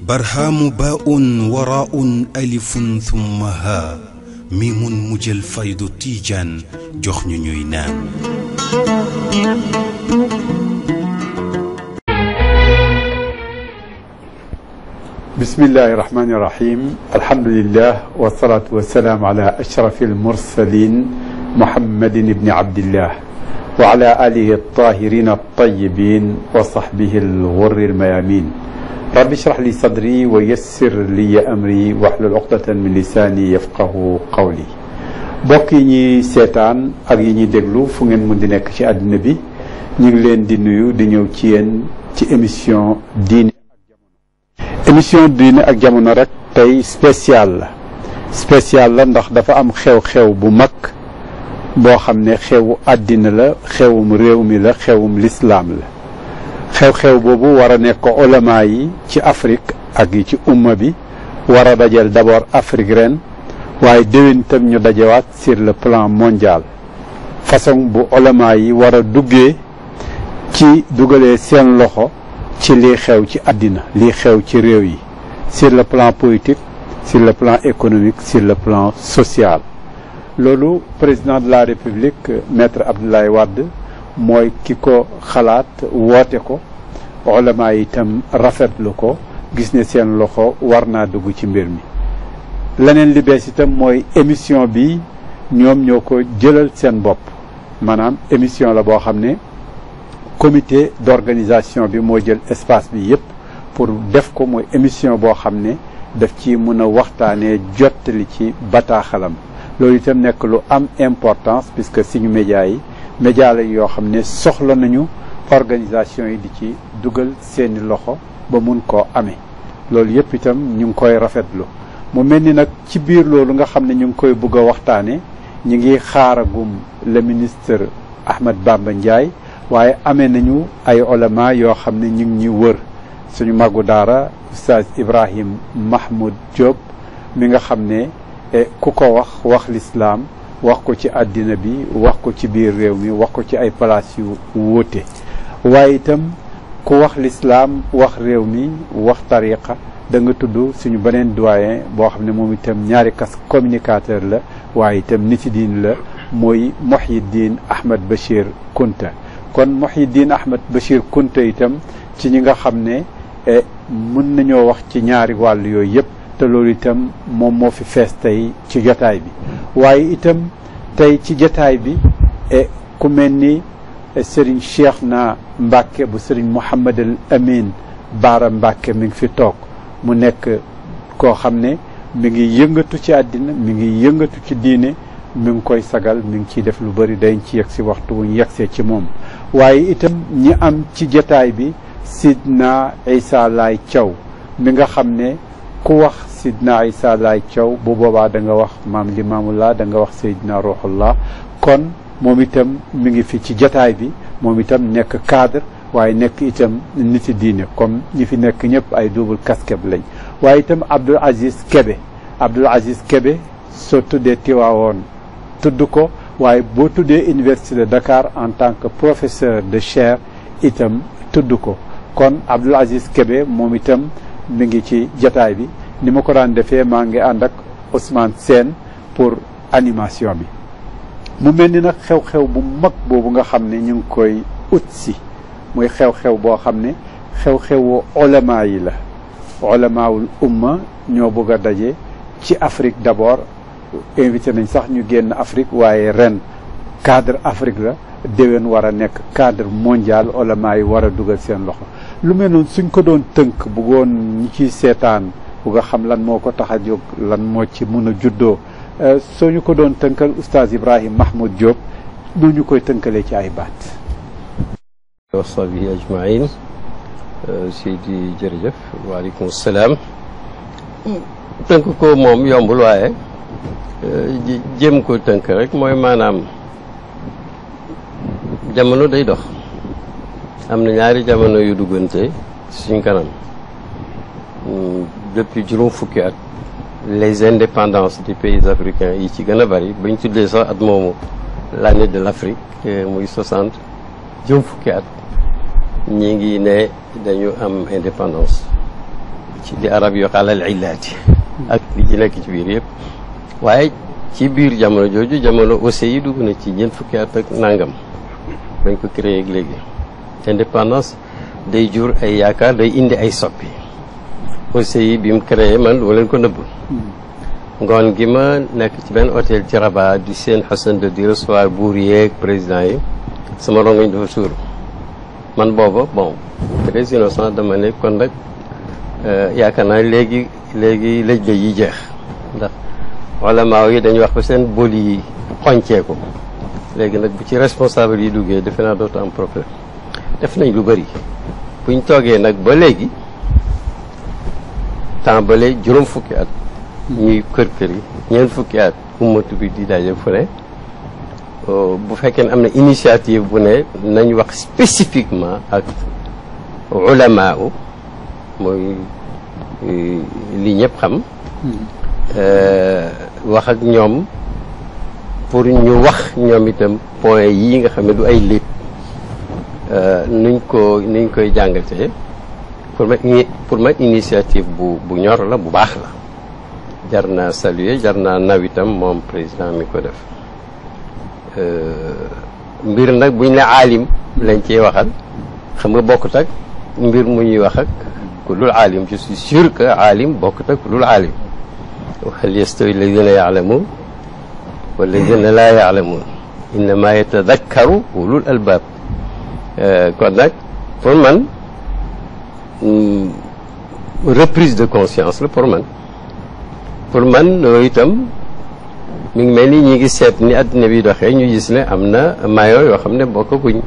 برهام باء وراء ألف ثم ها ميم مجل فيض تيجان جخن نينان بسم الله الرحمن الرحيم الحمد لله والصلاة والسلام على أشرف المرسلين محمد بن عبد الله وعلى آله الطاهرين الطيبين وصحبه الغر الميامين رب اشرح لي صدري ويسر لي أمري واحلل عقدة من لساني يفقه قولي bokk yi ñi seetaan ak yi ñi déglu fu ngeen mën di nekk ci àddina bi ñu ngi leen di nuyu di ñëw ci yéen ci émission diine ak jamono rek tey spécial la ndax dafa am xew-xew bu mag boo xam ne xewu àddina la xewum réew mi la xewum lislaam la xew-xew boobu war a nekk ulama yi ci Afrique ak yi ci umma bi war a dajeel d'abord Afrique ren waaye déwén tam ñu dajewaat sur le plan mondial façon bu ulama yi war a duggee ci dugalee seen loxo ci lii xew ci àddina lii xew ci réew yi sur le plan politique sur le plan économique sur le plan social loolu président de la république maître Abdoulaye Wade mooy ki ko xalaat woote ko ulama yi itam rafetlu ko gis ne seen loxo war naa dugg ci mbir mi leneen li bees itam mooy émission bi ñoom ñoo ko jëlal seen bopp maanaam émission la boo xam ne comité d'organisation bi moo jël espace bi yépp pour def ko mooy émission boo xam ne daf ci mën a waxtaanee jottali ci bataaxalam loolu itam nekk lu am importance puisque suñu média la yoo xam ne soxla nañu organisation yi di ci dugal seeni loxo ba mun koo amee loolu yépp itam ñu ngi koy rafetlu mu mel ni nag ci biir loolu nga xam ne ñu ngi koy bëgg a waxtaane ñu ngi xaaragum le ministre Ahmed Bamba Ndiaye waaye amee nañu ay ulama yoo xam ne ñu ngi ñuy wër suñu màggu daara oustaz Ibrahim Mahmoud Diop mi nga xam ne ku ko wax lislaam wax ko ci àddina bi wax ko ci biir réew mi wax ko ci ay place yu wuute waaye itam ku wax lislaam wax réew mi wax tariqa da nga tudd suñu beneen doyen boo xam ne moom itam ñaari kas communicateur la waaye itam niti diin la mooy Mouhyiddine Ahmed Bachir Kounta kon Mouhyiddine Ahmed Bachir Kounta itam ci ñi nga xam ne mën nañoo wax ci ñaari wàll yooyu yëpp te loolu itam moom moo fi fees tey ci jotaay bi waaye itam tey ci jotaay bi ku mel ni Serigne Cheikhna Mbacke bu Serigne Mouhamad al Amin Baara Mbacke mi ngi fi toog mu nekk koo xam ne mi ngi yëngatu ci àddina mi ngi yëngatu ci diine mi ngi koy sagal mi ngi ciy def lu bari dañ ci yegg si waxtu wuñ yegsee ci moom waaye itam ñi am ci jotaay bi Sidna Issa Laye Thiaw mi nga xam ne ku wax Sidna Issa Laye Thiaw bu boobaa da nga wax maam Limaamullah da nga wax Seydina Ruhullah kon moom itam mi ngi fi ci jotaay bi moom itam nekk cadre waaye nekk itam niti diine comme ñi fi nekk ñëpp ay double casquette lañ waaye itam Abdoul Aziz Kébé soo tuddee Tiwaawoon tudd ko waaye boo tuddee Université de Dakar en tant que professeur de chaire itam tudd ko kon Abdoul Aziz Kébé moom itam mi ngi ci jataay bi ni ma ko daan defee maa ngi ànd ak Ousmane Sène pour animation bi mu mel ni nag xew-xew bu mag boobu nga xam ne ñu ngi koy ut si muy xew-xew boo xam ne xew-xewu ulama yi la ulamaawul umma ñoo bëgg a daje ci Afrique d'abord invité nañ sax ñu génn Afrique waaye ren cadre Afrique la déwén war a nekk cadre mondial ulama yi war a dugal seen loxo lu mel noonu suñ ko doon tënk bëggoon ñi ciy seetaan bugg a xam lan moo ko tax a jóg lan moo ci mun a juddoo soo ñu ko doon tënkal oustaz Ibrahim Mahmoud Diop noo ñu koy tënkalee ci ay baat wa sahbihi ajmain Seydi jërëjëf waaleykum salaam tënk ko moom yombul waaye jéem ko tënk rek mooy maanaam jamono day dox am na ñaari jamono yu duggante suñ kanam depuis juróom fukki at les indépendances des pays africains yi ci gën a bari bañ tuddee sax at moomu l'année de l'Afrique muy 60 jëm fukki at ñi ngi ne dañu am indépendance ci di arab yoo xalal illaati ak li ci nekk ci biir yëpp waaye ci biir jamono jooju jamono OCI dugg na ci ñeent fukki at ak nangam dañ ko créé ak léegi indépendance day jur ay yaakaar day indi ay soppi OCI bi mu créé man du ma leen ko nëbb ngoon gi ma nekk ci benn hôtel ci Rabat di seen Hassan II di recevoir buur yeeg président yi sama rongoñ dafa suur man booba bon très innocent dama ne kon nag yaakaar naa léegi lëj la yi jeex ndax ulamaaw yi dañuy wax ba seen boli yi xoñceeku léegi nag bu ci responsable yi duggee defe naa dootu am problème def nañ lu bëri buñ toogee nag ba léegi tàmbale juróom fukki at ñuy kër yi ñeent fukki at ummatu bi di daje fu ne bu fekkee ne am na initiative bu ne nañ wax spécifiquement ak ulamaa mooy li ñëpp xam wax ak ñoom pour ñu wax ñoom itam point yii nga xam ne du ay lépp nuñ koy jàngatee pour ma initiative bu ñor la bu baax la jar naa saluer jar naa naw itam moom président mi ko def mbir nag buñ ne aalim lañ ciy waxal xam nga bokkut ak mbir mu ñuy wax ak ku dul aalim je suis sûr que aalim bokkut ak ku dul aalim hal yastawi alladina yaalamuun walladina laa yaalamuun innama yatadakkaru ulul albaab kon nag pour man reprise de conscience la pour man loolu itam mi ngi mel ni ñi ngi seet ni àddina bi doxee ñu gis ne am na mayo yoo xam ne bokkaguñ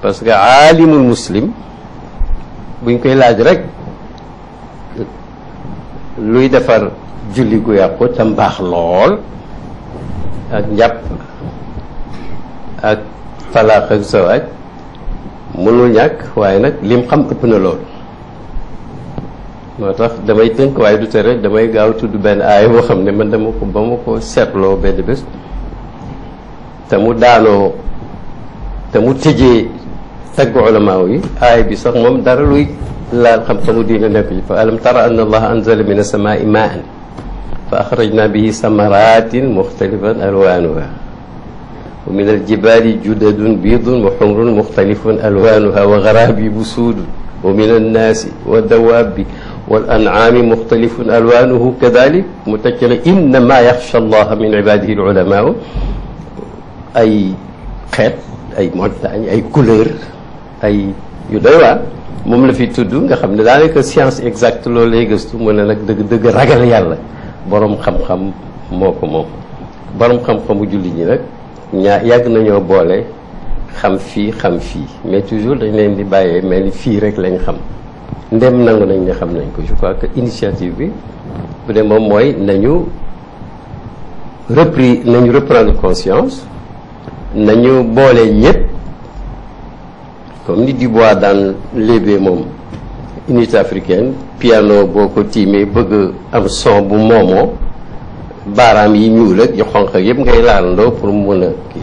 parce que aalimul muslim buñ koy laaj rek luy defar julli gu yàqu tam baax lool ak njàpp ak falaax ak zawaaj mënul ñàkk waaye nag lim xam ëpp na lool moo tax damay tënk waaye du tere damay gaaw tudd benn aaya boo xam ne man dama ko ba ma ko seetloo benn bés te mu daanoo te mu tëjee tagg ulamaaw yi aaya bi sax moom dara luy laal xam-xamu diine nekk ci fa alam tara anna allaha anzala min as-samaa'i maa'an fa axrajna bihi samaratin muxtalifan alwaanuha wa min aljibaali judadun biidun wa xumrun muxtalifun alwaanuha wa garaabibu suudun wa min annaasi wa dawaabi wal an'aami muxtalifun alwaanuhu kadalik mu tekkale innama yaxsha allaha min ibaadihi al ulamaau ay xeet ay montagne ay couleur ay yu doy waar moom la fi tudd nga xam ne daanaka science exacte loolu lay gëstu mu ne nag dëgg ragal yàlla borom xam-xam moo ko moom borom xam-xamu julli ñi nag yàgg nañoo boole xam fii mais toujours dañ leen di bàyyee mel ni fii rek lañ xam ndem nangu nañ ne xam nañ ko je crois que initiative bi bu dee moom mooy nañu reprendre conscience nañu boole ñëpp comme ni Dubois daan léebee moom unité africaine piano boo ko tiimee bëgg am son bu moomoo baaraam yi ñuul ak yu xonq ak yëpp ngay laalandoo pour mu mën a kii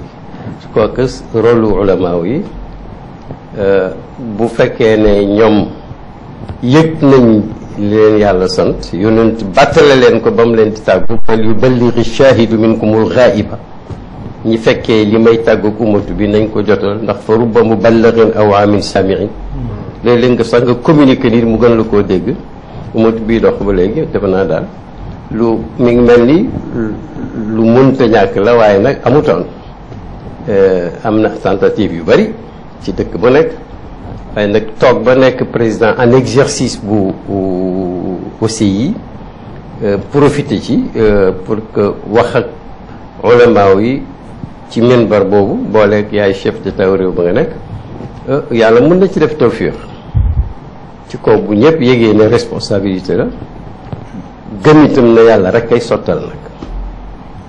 je crois que rôle ulamaaw yi bu fekkee ne ñoom yëg nañ leen yàlla sant yonent bàttale leen ko ba mu leen di tàggu fal yuballighi shaahidu minkumul ghaiba ñi fekkee li may tàggoog umatu bi nañ ko jotal ndax fa rubba muballighin aw amin samiin léeg-léeg nga sax nga communiquer nit mu gën la koo dégg umatu bii dox ba léegi defe naa daal lu mi ngi mel ni lu mënta ñàkk la waaye nag amutoon am na tentative yu bari ci dëkk bu nekk waaye nag toog ba nekk président en exercice bu OCI profité ci pour que wax ak ulamaaw yi ci minbar boobu booleeg yaay chef d'état réew ba nga nekk yàlla mën na ci def tawfiq ci kaw bu ñëpp yégee ne responsabilité la gëm itam na yàlla rek kay sottal nag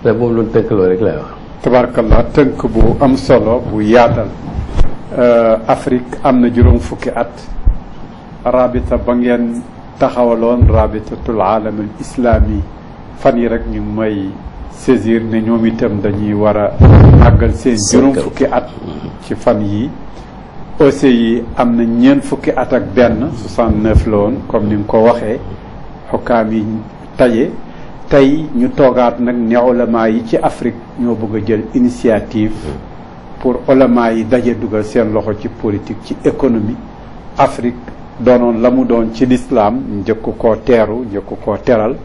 te moom lu tënk loolu rek lay wax. tabarkallah tënk bu am solo bu yaatal. Afrique am na juróom fukki at rabita ba ngeen taxawaloon rabitatul aalam al islami fan yi rek ñu may saisir ne ñoom itam dañuy war a màggal seen juróom fukki at ci fan yi OCI yi am na ñeent fukki at ak benn 69 la woon comme ni nga ko waxee xukkaam yi taje tey ñu toogaat nag ne ulama yi ci Afrique ñoo bëgg a jël initiative pour ulama yi daje dugal seen loxo ci politique ci économie Afrique doonoon la mu doon ci lislaam njëkk koo teeru njëkk koo teral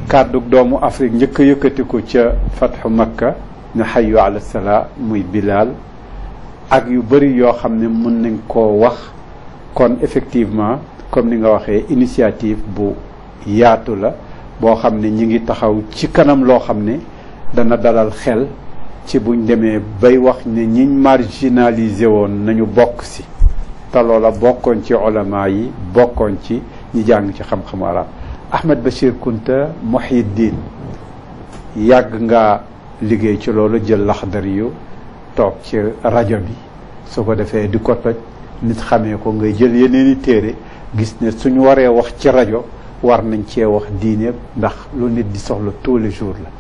kàddu doomu Afrique njëkk a yëkkati ko ca fatxu Makka ne hayyu ala salaa muy Bilal ak yu bëri yoo xam ne mën nañ koo wax kon effectivement comme ni nga waxee initiative bu yaatu la boo xam ne ñi ngi taxaw ci kanam loo xam ne dana dalal xel ci buñ demee bay wax ne ñiñ marginalisé woon nañu bokk si te loola bokkoon ci ulama yi bokkoon ci ñi jàng ci xam-xamu arab Ahmed Bachir Kounta Muhyiddin yàgg nga liggéey ci loolu jël laxdar yu toog ci rajo bi su ko defee di ko toj nit xamee ko ngay jël yeneeni téere gis ne suñu waree wax ci rajo war nañ cee wax diine ndax lu nit di soxla tous les jours la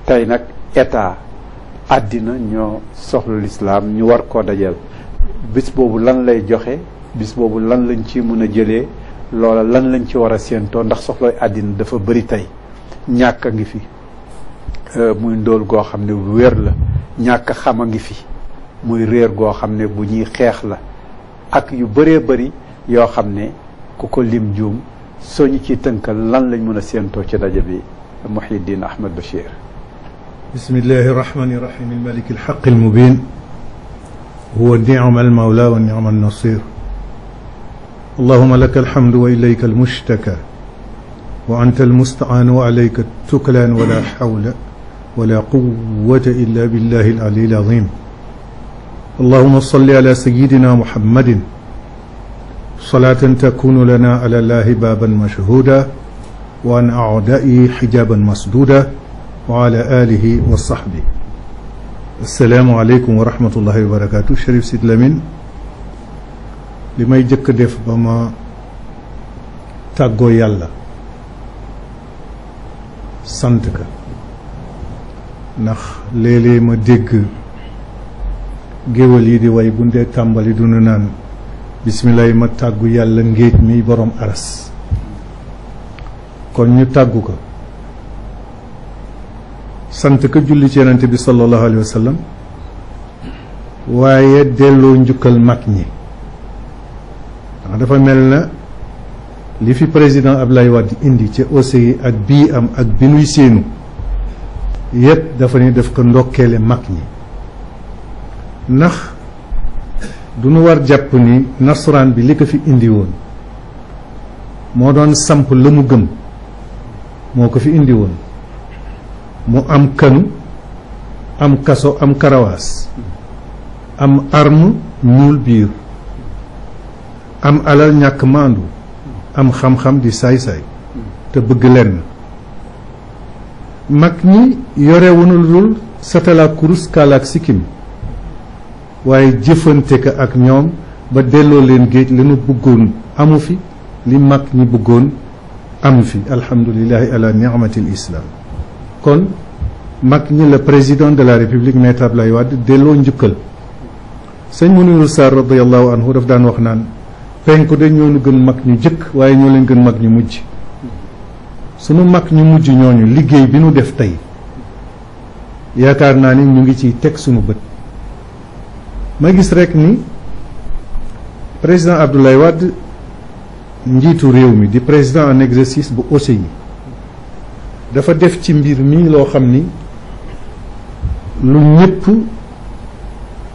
tey nag état àddina ñoo soxla lislaam ñu war koo dajal bis boobu lan lay joxe bis boobu lan lañ ci mën a jëlee loola lan lañ ci war a séentoo ndax soxla àddina dafa bëri tey ñàkk a ngi fi muy ndóol goo xam ne wér la ñàkk xam a ngi fi muy réer goo xam ne bu ñuy xeex la ak yu bëree bëri yoo xam ne ku ko lim juum soo ñu ciy tënkal lan lañ mën a séentoo ci daje bi Muhyiddin Ahmed Bachir. bismillahi irrahmani irrahim almalik alxaq almubin huwa nicma almawla wa nicma alnasir allahuma laka alhamdu wa ilayka almushtaka wa anta almustaan wa alayka tuklaan wala xawla wala quwata illa billahi alali alazim allahuma salli ala sayidina muhammadin salaatan takunu lana ala llahi baaban mashhuuda wa an a'daa'i xijaaban masduuda wa ala alihi wa sahbi assalaamu aleykum wa rahmatullahi wa barakaatu. Cherif Sidy Lamine li may jëkk def ba ma tàggoo yàlla sant ka ndax léeg-léeg ma dégg géwal yi di way bu ndee tàmbali dunu naan bisimilah ma tàggu yàlla ngéej mi borom aras kon ñu tàggu ko sant ko julli ci yonent bi sallallahu alayhi wa sallam waaye delloo njukkal mag ñi ndax dafa mel na li fi président Abdoulaye Wade indi ci OCI ak bii am ak bi nuy séenu yépp dafa ni def ko ndokkeele mag ñi ndax du nu war jàpp ni nasaraan bi li ko fi indi woon moo doon samp la mu gëm moo ko fi indi woon mu am kanu am kaso am karawaas am arme ñuul biir am alal ñàkk maandu am xam-xam di saay-saay te bëgg lenn mag ñi yorewunu lu dul satala kurus kaalaak sikkim waaye jëfante ka ak ñoom ba delloo leen géej li nu bëggoon amu fi li mag ñi bëggoon amu fi alhamdulillahi ala ni'matil islam kon mag ñi la président de la république maître Abdoulaye Wade delloo njukkal sëñ Muniru Sarr radiallahu anhu daf daan wax naan penku de ñoo nu gën mag ñu jëkk waaye ñoo leen gën mag ñu mujj sunu mag ñu mujj ñooñu liggéey bi nu def tey yaakaar naa ni ñu ngi ciy teg sunu bët ma gis rek ni président Abdoulaye Wade njiitu réew mi di président en exercice bu OCI dafa def ci mbir mi loo xam ni lu ñëpp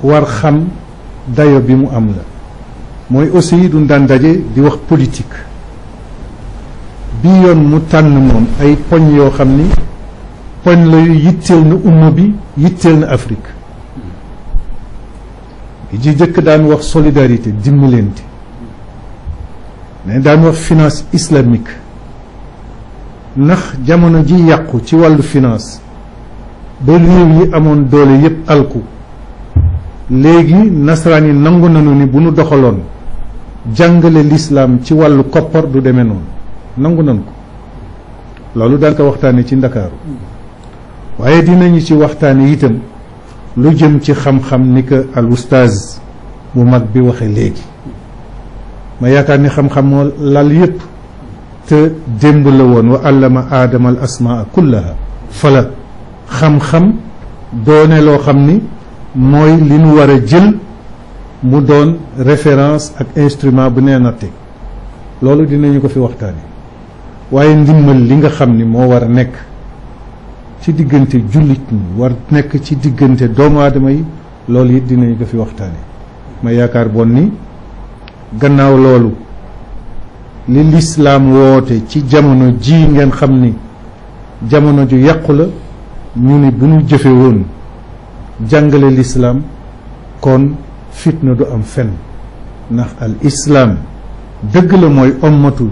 war xam dayo bi mu am la mooy OCI du daan daje di wax politique bii yoon mu tànn moom ay poñ yoo xam ni poñ la yu yitteel na umma bi yitteel na Afrique ji jëkk daan wax solidarité dimbalante mais daan wax finance islamique ndax jamono ji yàqu ci wàllu finance ba réew yi amoon doole yépp alku léegi nasaraan yi nangu nañu ni bu nu doxaloon jàngale lislaam ci wàllu koppar du demee noonu nangu nañu ko loolu daan ko waxtaane ci Ndakaaru waaye dinañu ci waxtaane itam lu jëm ci xam-xam ni ko al ustaaz bu mag bi waxe léegi ma yaakaar ni xam-xam moo lal yépp te démb la woon wa allama aadama al asmaa kullaha fala xam-xam doone loo xam ni mooy li nu war a jël mu doon référence ak instrument bu nee natte loolu dinañu ko fi waxtaane waaye ndimmal li nga xam ni moo war a nekk ci diggante jullit ñi war nekk ci diggante doomu aadama yi loolu it dinañu ko fi waxtaane ma yaakaar bon ni gannaaw loolu li lislaam woote ci jamono ji ngeen xam ni jamono ju yàqu la ñu ni bu ñu jëfe woon jàngale lislaam kon fitna du am fenn ndax al islaam dëgg la mooy ommatu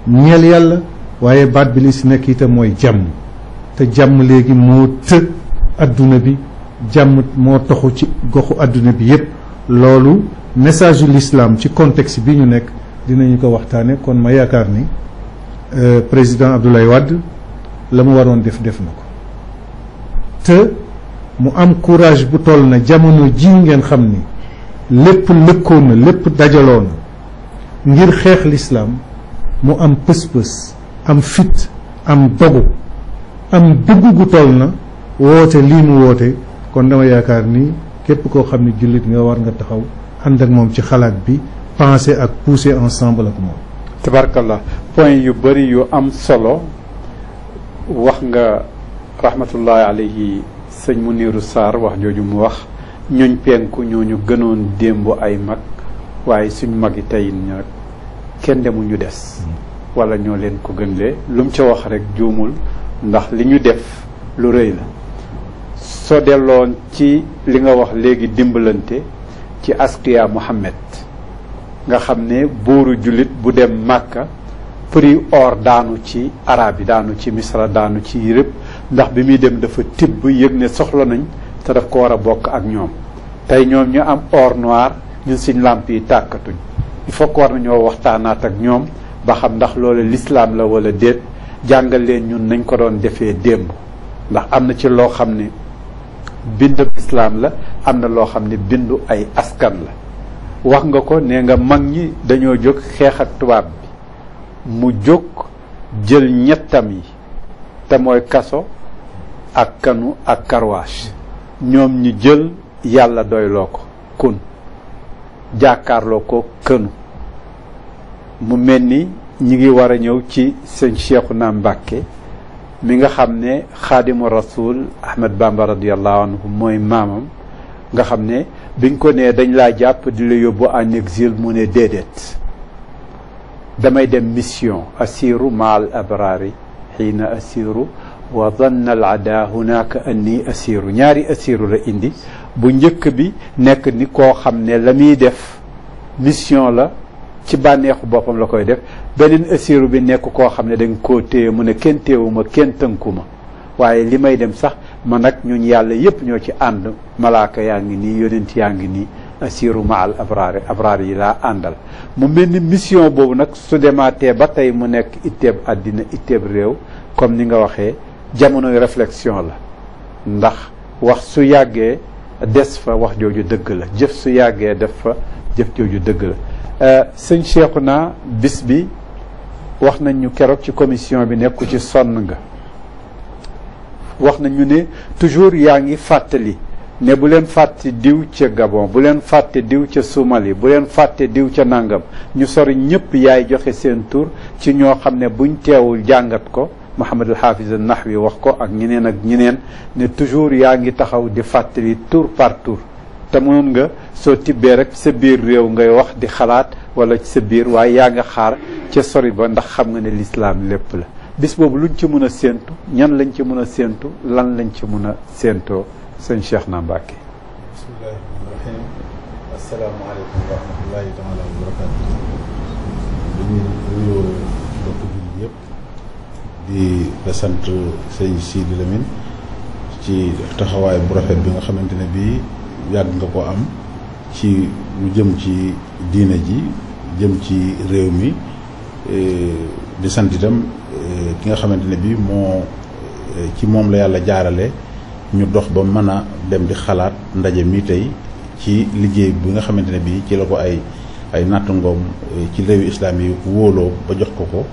ñeel yàlla waaye baat bi li si nekk itam mooy jàmm te jàmm léegi moo të adduna bi jàmm moo toxu ci goxu adduna bi yépp loolu message yu l'islam ci contexte bi ñu nekk dinañu ko waxtaane kon ma yaakaar ni président Abdoulaye Wade la mu waroon def na ko te mu am courage bu toll na jamono ji ngeen xam ni lépp lëkkoon na lépp dajaloo na ngir xeex l'islam mu am pës-pës am fit am dogu am dugg gu toll na woote lii mu woote kon dama yaakaar ni képp koo xam ne jullit nga war nga taxaw ànd ak moom ci xalaat bi penser ak pousser ensemble ak moom. tabarkallah point yu bëri yu am solo wax nga rahmatullahi alayhi sëñ Muniru Sarr wax jooju mu wax ñooñ penku ñooñu gënoon démb ay mag waaye suñu mag yi tey nag kenn demul ñu des wala ñoo leen ko gënlee lu mu ca wax rek juumul ndax li ñu def lu rëy la soo delloon ci li nga wax léegi dimbalante ci askiya Muhammad nga xam ne buuru jullit bu dem Màkka prix or daanu ci arab yi daanu ci misra daanu ci yërëb ndax bi muy dem dafa tibb yëg ne soxla nañ te daf ko war a bokk ak ñoom tey ñoom ñu am or noir ñun suñ làmp yi tàkkatuñ il faut que war nañoo waxtaanaat ak ñoom ba xam ndax loolu l'islam la wala déet jàngal leen ñun nañ ko doon defee démb ndax am na ci loo xam ne bindu islam la am na loo xam ne bindu ay askan la wax nga ko nee nga mag ñi dañoo jóg xeex ak tubaab bi mu jóg jël ñettam yi te mooy kaso ak kanu ak karwaas ñoom ñi jël yàlla doyloo ko kun jàkkaarloo ko kënu mu mel ni ñi ngi war a ñëw ci sëñ Cheikhouna Mbacké mi nga xam ne xaadimu rasul Ahmed Bamba radiallahu anhu mooy maamam nga xam ne biñ ko nee dañ laa jàpp di la yóbbu en exil mu ne déedéet damay dem mission asiru ma al abrari xiina asiru wa danna al ada hunaka anni asiru ñaari asiru la indi bu njëkk bi nekk ni koo xam ne la muy def mission la ci bànneexu boppam la koy def beneen asiru bi nekk koo xam ne dañ koo téye mu ne kenn téewuma kenn tënkuma waaye li may dem sax man nag ñun yàlla yépp ñoo ci ànd malaaka yaa ngi nii yonent yaa ngi nii asiru ma al abrari abrari yi laa àndal mu mel ni mission boobu nag su demaatee ba tey mu nekk itteeb àddina itteeb réew comme ni nga waxee jamonoy réflexion la ndax wax su yàggee des fa wax jooju dëgg la jëf su yàggee def fa jëf jooju dëgg la sëñ Cheikhouna bis bi wax nañ ñu keroog ci commission bi nekku ci sonn nga wax nañu ne toujours yaa ngi fàttali ne bu leen fàtte diw ca Gabon bu leen fàtte diw ca Somalie bu leen fàtte diw ca nangam ñu sori ñëpp yaay joxe seen tur ci ñoo xam ne buñ teewul jàngat ko Muhammad al Hafiz al Nahwi wax ko ak ñeneen ne toujours yaa ngi taxaw di fàttali tour par tour te mënoon nga soo tibbee rek sa biir réew ngay wax di xalaat wala ci sa biir waaye yaa nga xaar ca sori ba ndax xam nga ne lislaam lépp la bis boobu luñ ci mën a séentu ñan lañ ci mën a séentu lan lañ ci mën a séentoo sëñ Cheikhouna Mbacké. bismillahi rahmaani rahim asalaamaaleykum wa rahmatullahi taala wa barakatu dañuy nuyoo mbokk jullit yëpp di la sant sëñ Sidi Lamine ci taxawaay bu rafet bi nga xamante ne bii yàgg nga ko am ci lu jëm ci diine ji jëm ci réew mi di sant itam ki nga xamante ne bii moo ci moom la yàlla jaarale ñu dox ba mën a dem di xalaat ndaje mi tey ci liggéey bi nga xamante ne bii ci la ko ay nattangoom ci réewu islam yi wóoloo ba jox ko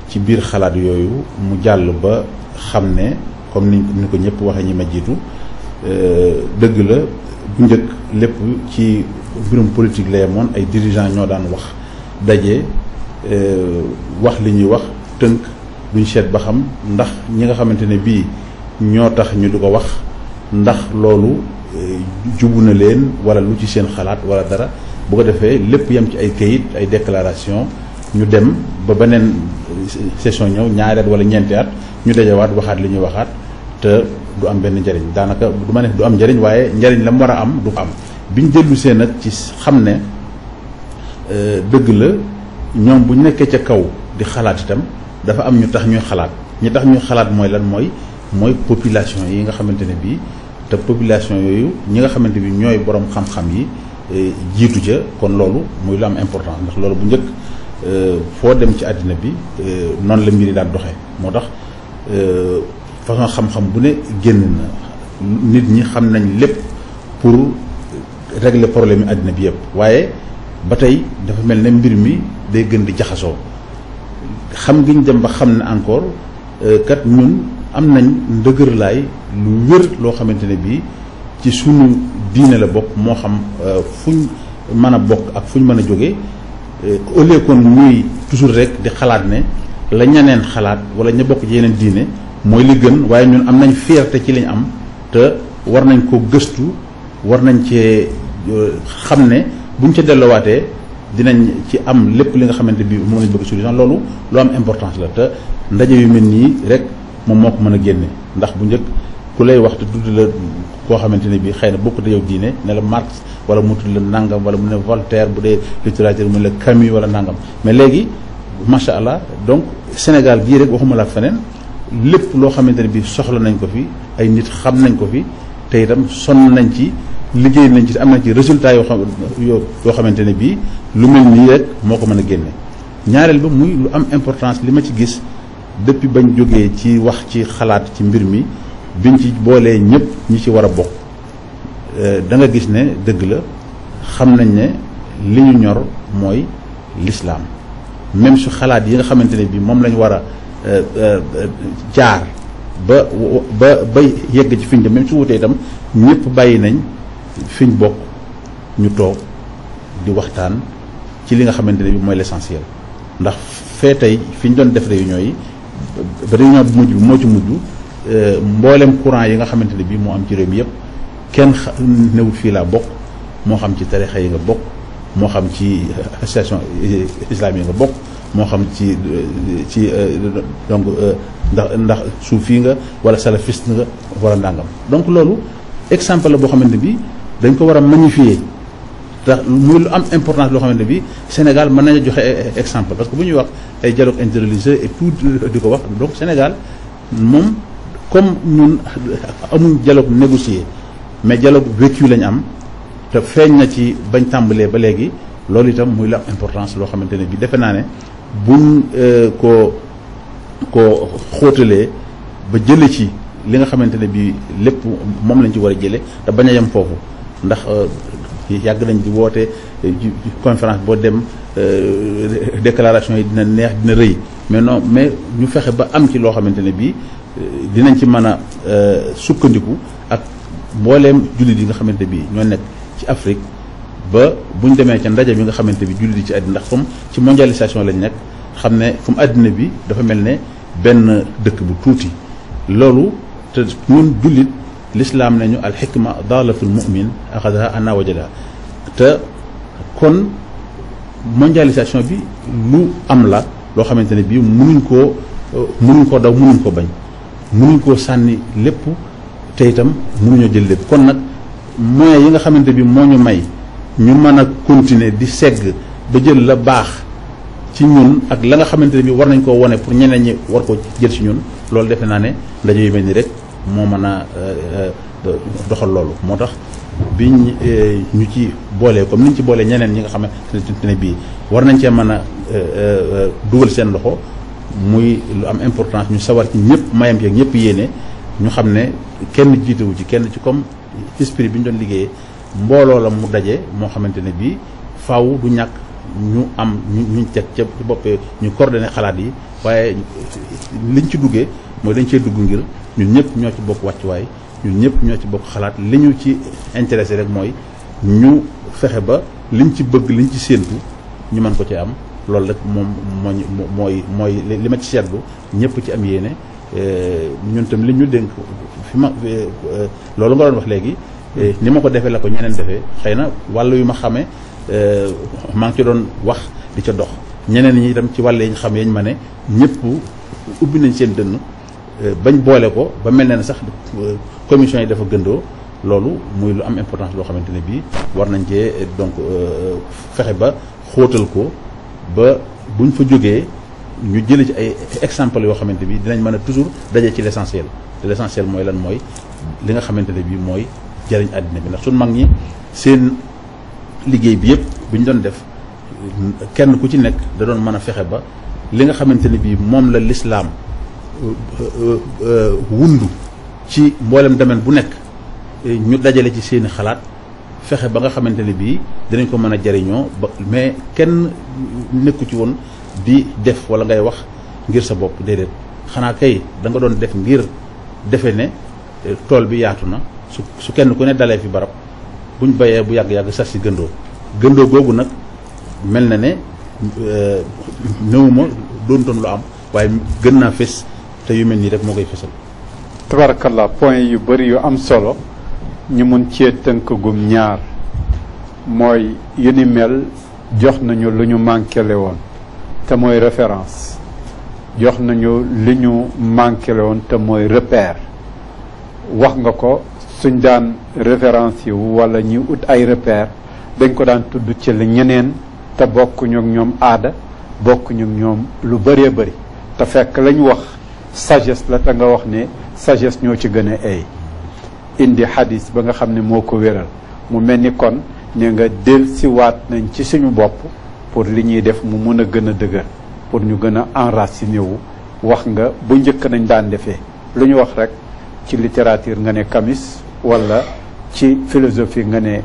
ci biir xalaat yooyu mu jàll ba xam ne comme ni ko ñëpp waxee ñi ma jiitu dëgg la bu njëkk lépp ci mbirum politique la yemoon ay dirigeants ñoo daan wax daje wax li ñuy wax tënk duñ seet ba xam ndax ñi nga xamante ne bii ñoo tax ñu di ko wax ndax loolu jubu na leen wala lu ci seen xalaat wala dara bu ko defee lépp yem ci ay kayit ay déclaration ñu dem ba beneen session ñëw ñaari at wala ñeenti at ñu dajawaat waxaat li ñuy waxaat te du am benn njëriñ daanaka du ma ne du am njëriñ waaye njëriñ la mu war a am du ko am biñ dellusee nag ci xam ne dëgg la ñoom bu ñu nekkee ca kaw di xalaat itam dafa am ñu tax ñuy xalaat ñi tax ñuy xalaat mooy lan mooy population yi nga xamante ne bii te population yooyu ñi nga xamante bi ñooy borom xam-xam yi jiitu ca kon loolu muy lu am importance ndax loolu bu njëkk foo dem ci àddina bi noonu la mbir yi daan doxee moo tax façon xam-xam bu ne génn na nit ñi xam nañ lépp pour régler problème yi àddina bi yëpp waaye ba tey dafa mel ne mbir mi day gën di jaxasoo xam gi ñu dem ba xam ne encore kat ñun am nañ ndëgërlaay lu wér loo xamante ne bii ci sunu diine la bokk moo xam fuñ mën a bokk ak fuñ mën a jóge au lieu kon muy toujours rek di xalaat ne la ñeneen xalaat wala ña bokk ci yeneen diine mooy li gën waaye ñun am nañ fierté ci liñ am te war nañ ko gëstu war nañ cee xam ne buñ ca delluwaatee dinañ ci am lépp li nga xamante bi moom lañ bëgg solution loolu lu am importance la te ndaje yu mel nii rek moom moo ko mën a génne ndax bu njëkk ku lay wax te tudd la koo xamante ne bii xëy na bokkut yow diine ne la Marx wala mu tudd la nangam wala mu ne Voltaire bu dee littérature mu ne la Camus wala nangam mais léegi macha allah donc Sénégal gii rek waxuma la feneen lépp loo xamante ne bii soxla nañ ko fi ay nit xam nañ ko fi te itam sonn nañ ci liggéey nañ ci am nañ ci résultat yoo xamante ne bii lu mel nii rek moo ko mën a génne ñaareel ba muy lu am importance li ma ci gis depuis bañ jógee ci wax ci xalaat ci mbir mi biñ ci boolee ñëpp ñi ci war a bokk da nga gis ne dëgg la xam nañ ne li ñu ñor mooy l'islam même su xalaat yi nga xamante ne bii moom lañ war a jaar ba yegg ci fiñ dem même su wutee itam ñëpp bàyyi nañ fiñ bokk ñu toog di waxtaan ci li nga xamante ne bii mooy l'essentiel ndax fee tey fi ñu doon def réunion yi ba réunion bu mujj bi moo ci mujj mboolem courant yi nga xamante ne bii moo am ci réew mi yëpp kenn newut fii laa bokk moo xam ci tarixa yi nga bokk moo xam ci association islamique yi nga bokk moo xam ci donc ndax suufi nga wala salafiste nga wala ndàngam donc loolu exemple la boo xamante bi dañ ko war a magnifier tax muy lu am importance loo xamante bi Sénégal mën nañu joxe exemple parce que bu ñuy wax ay dialogue interreligieux et tout di ko wax donc Sénégal moom comme ñun amuñ dialogue négocié mais dialogue vécu lañ am te feeñ na ci bañ tàmbalee ba léegi loolu itam muy lu am importance loo xamante ne bi defe naa ne buñ ko xóotalee ba jële ci li nga xamante ne bi lépp moom lañ ci war a jële te bañ a yem foofu ndax yàgg nañ di woote conférence boo dem déclaration yi dina neex dina rëy mais non mais ñu fexe ba am ci loo xamante ne bii dinañ ci mën a sukkandiku ak mbooleem jullit yi nga xamante bi ñoo nekk ci Afrique ba buñ demee ca ndaje bi nga xamante bi jullit yi ci àddina ndax comme ci mondialisation lañ nekk xam ne comme àddina bi dafa mel ne benn dëkk bu tuuti loolu te ñun jullit l'islam nañu al xikma daalatul mu'min axadaha anna wajadaha te kon mondialisation bi lu am la loo xamante ne bii mënuñ koo daw mënuñ ko bañ mënuñ koo sànni lépp te itam mënuñoo jël lépp kon nag moyens yi nga xamante bi moo ñu may ñu mën a continuer di segg ba jël la baax ci ñun ak la nga xamante ne bi war nañ koo wone pour ñeneen ñi war ko jël ci ñun loolu defe naa ne ndaje yu mel ni rek moo mën a doxal loolu moo tax biñ ñu ci boolee comme ni ñu ci boolee ñeneen ñi nga xamante ne bii war nañ cee mën a dugal seen loxo muy lu am importance ñu sawar ci ñëpp mayam yeeg ñëpp yéene ñu xam ne kenn jiitewu ci kenn ci comme esprit bi ñu doon liggéeyee mbooloo la mu daje moo xamante ne bii faaw du ñàkk ñu am ñu teg ca boppee ñu coordonné xalaat yi waaye liñ ci duggee mooy dañ cee dugg ngir ñun ñëpp ñoo ci bokk wàccuwaay ñun ñëpp ñoo ci bokk xalaat li ñu ci intéressé rek mooy ñu fexe ba liñ ci bëgg liñ ci séentu ñu mën ko ci am loolu rek moom mooy li ma ci seetlu ñëpp ci am yéene ñun tam li ñu dénk fi ma loolu nga doon wax léegi ni ma ko defee la ko ñeneen defee xëy na wàllu yu ma xamee maa ngi ci doon wax di ca dox ñeneen ñi itam ci wàll yi ñu xam yeñ ma ne ñëpp ubbi nañ seen dënn bañ boole ko ba mel ne sax commission yi dafa gëndoo loolu muy lu am importance loo xamante ne bii war nañ cee donc fexe ba xóotal ko ba buñ fa jógee ñu jëlee ci ay exemple yoo xamante bi dinañ mën a toujours daje ci l'essentiel te l'essentiel mooy lan mooy li nga xamante ne bii mooy jëriñ àddina bi ndax suñ mag ñi seen liggéey bi yëpp bu ñu doon def kenn ku ci nekk da doon mën a fexe ba li nga xamante ne bii moom la lislaam wundu ci mboolem domaine bu nekk ñu dajale ci seeni xalaat fexe ba nga xamante ne bii dinañ ko mën a jariñoo ba mais kenn nekku ci woon di def wala ngay wax ngir sa bopp déedéet xanaa kay da nga doon def ngir defe ne tool bi yaatu na su kenn ku ne dalee fi barab buñ bayee bu yàgg-yàgg sas si gëndoo googu nag mel na ne néewuma doontoon lu am waaye gën naa fés te yu mel nii rek moo koy fésal. tabarakallah point yu bëri yu am solo ñu mun cee tënkagum ñaar mooy yu ni mel jox nañu lu ñu manqué le woon te mooy référence jox nañu li ñu manqué le woon te mooy repère wax nga ko suñ daan référence yi wala ñi ut ay repère dañ ko daan tudd ci la ñeneen te bokkuñu ak ñoom aada bokkuñu ak ñoom lu bëree bëri te fekk lañ wax sagesse la te nga wax ne sagesse ñoo ci gën a ay indi hadis ba nga xam ne moo ko wéral mu mel ni kon ne nga del siwaat nañ ci suñu bopp pour li ñuy def mu mun a gën a dëgër pour ñu gën a enraciné wu wax nga bu njëkk nañ daan defee lu ñu wax rek ci littérature nga ne Camus wala ci philosophie nga ne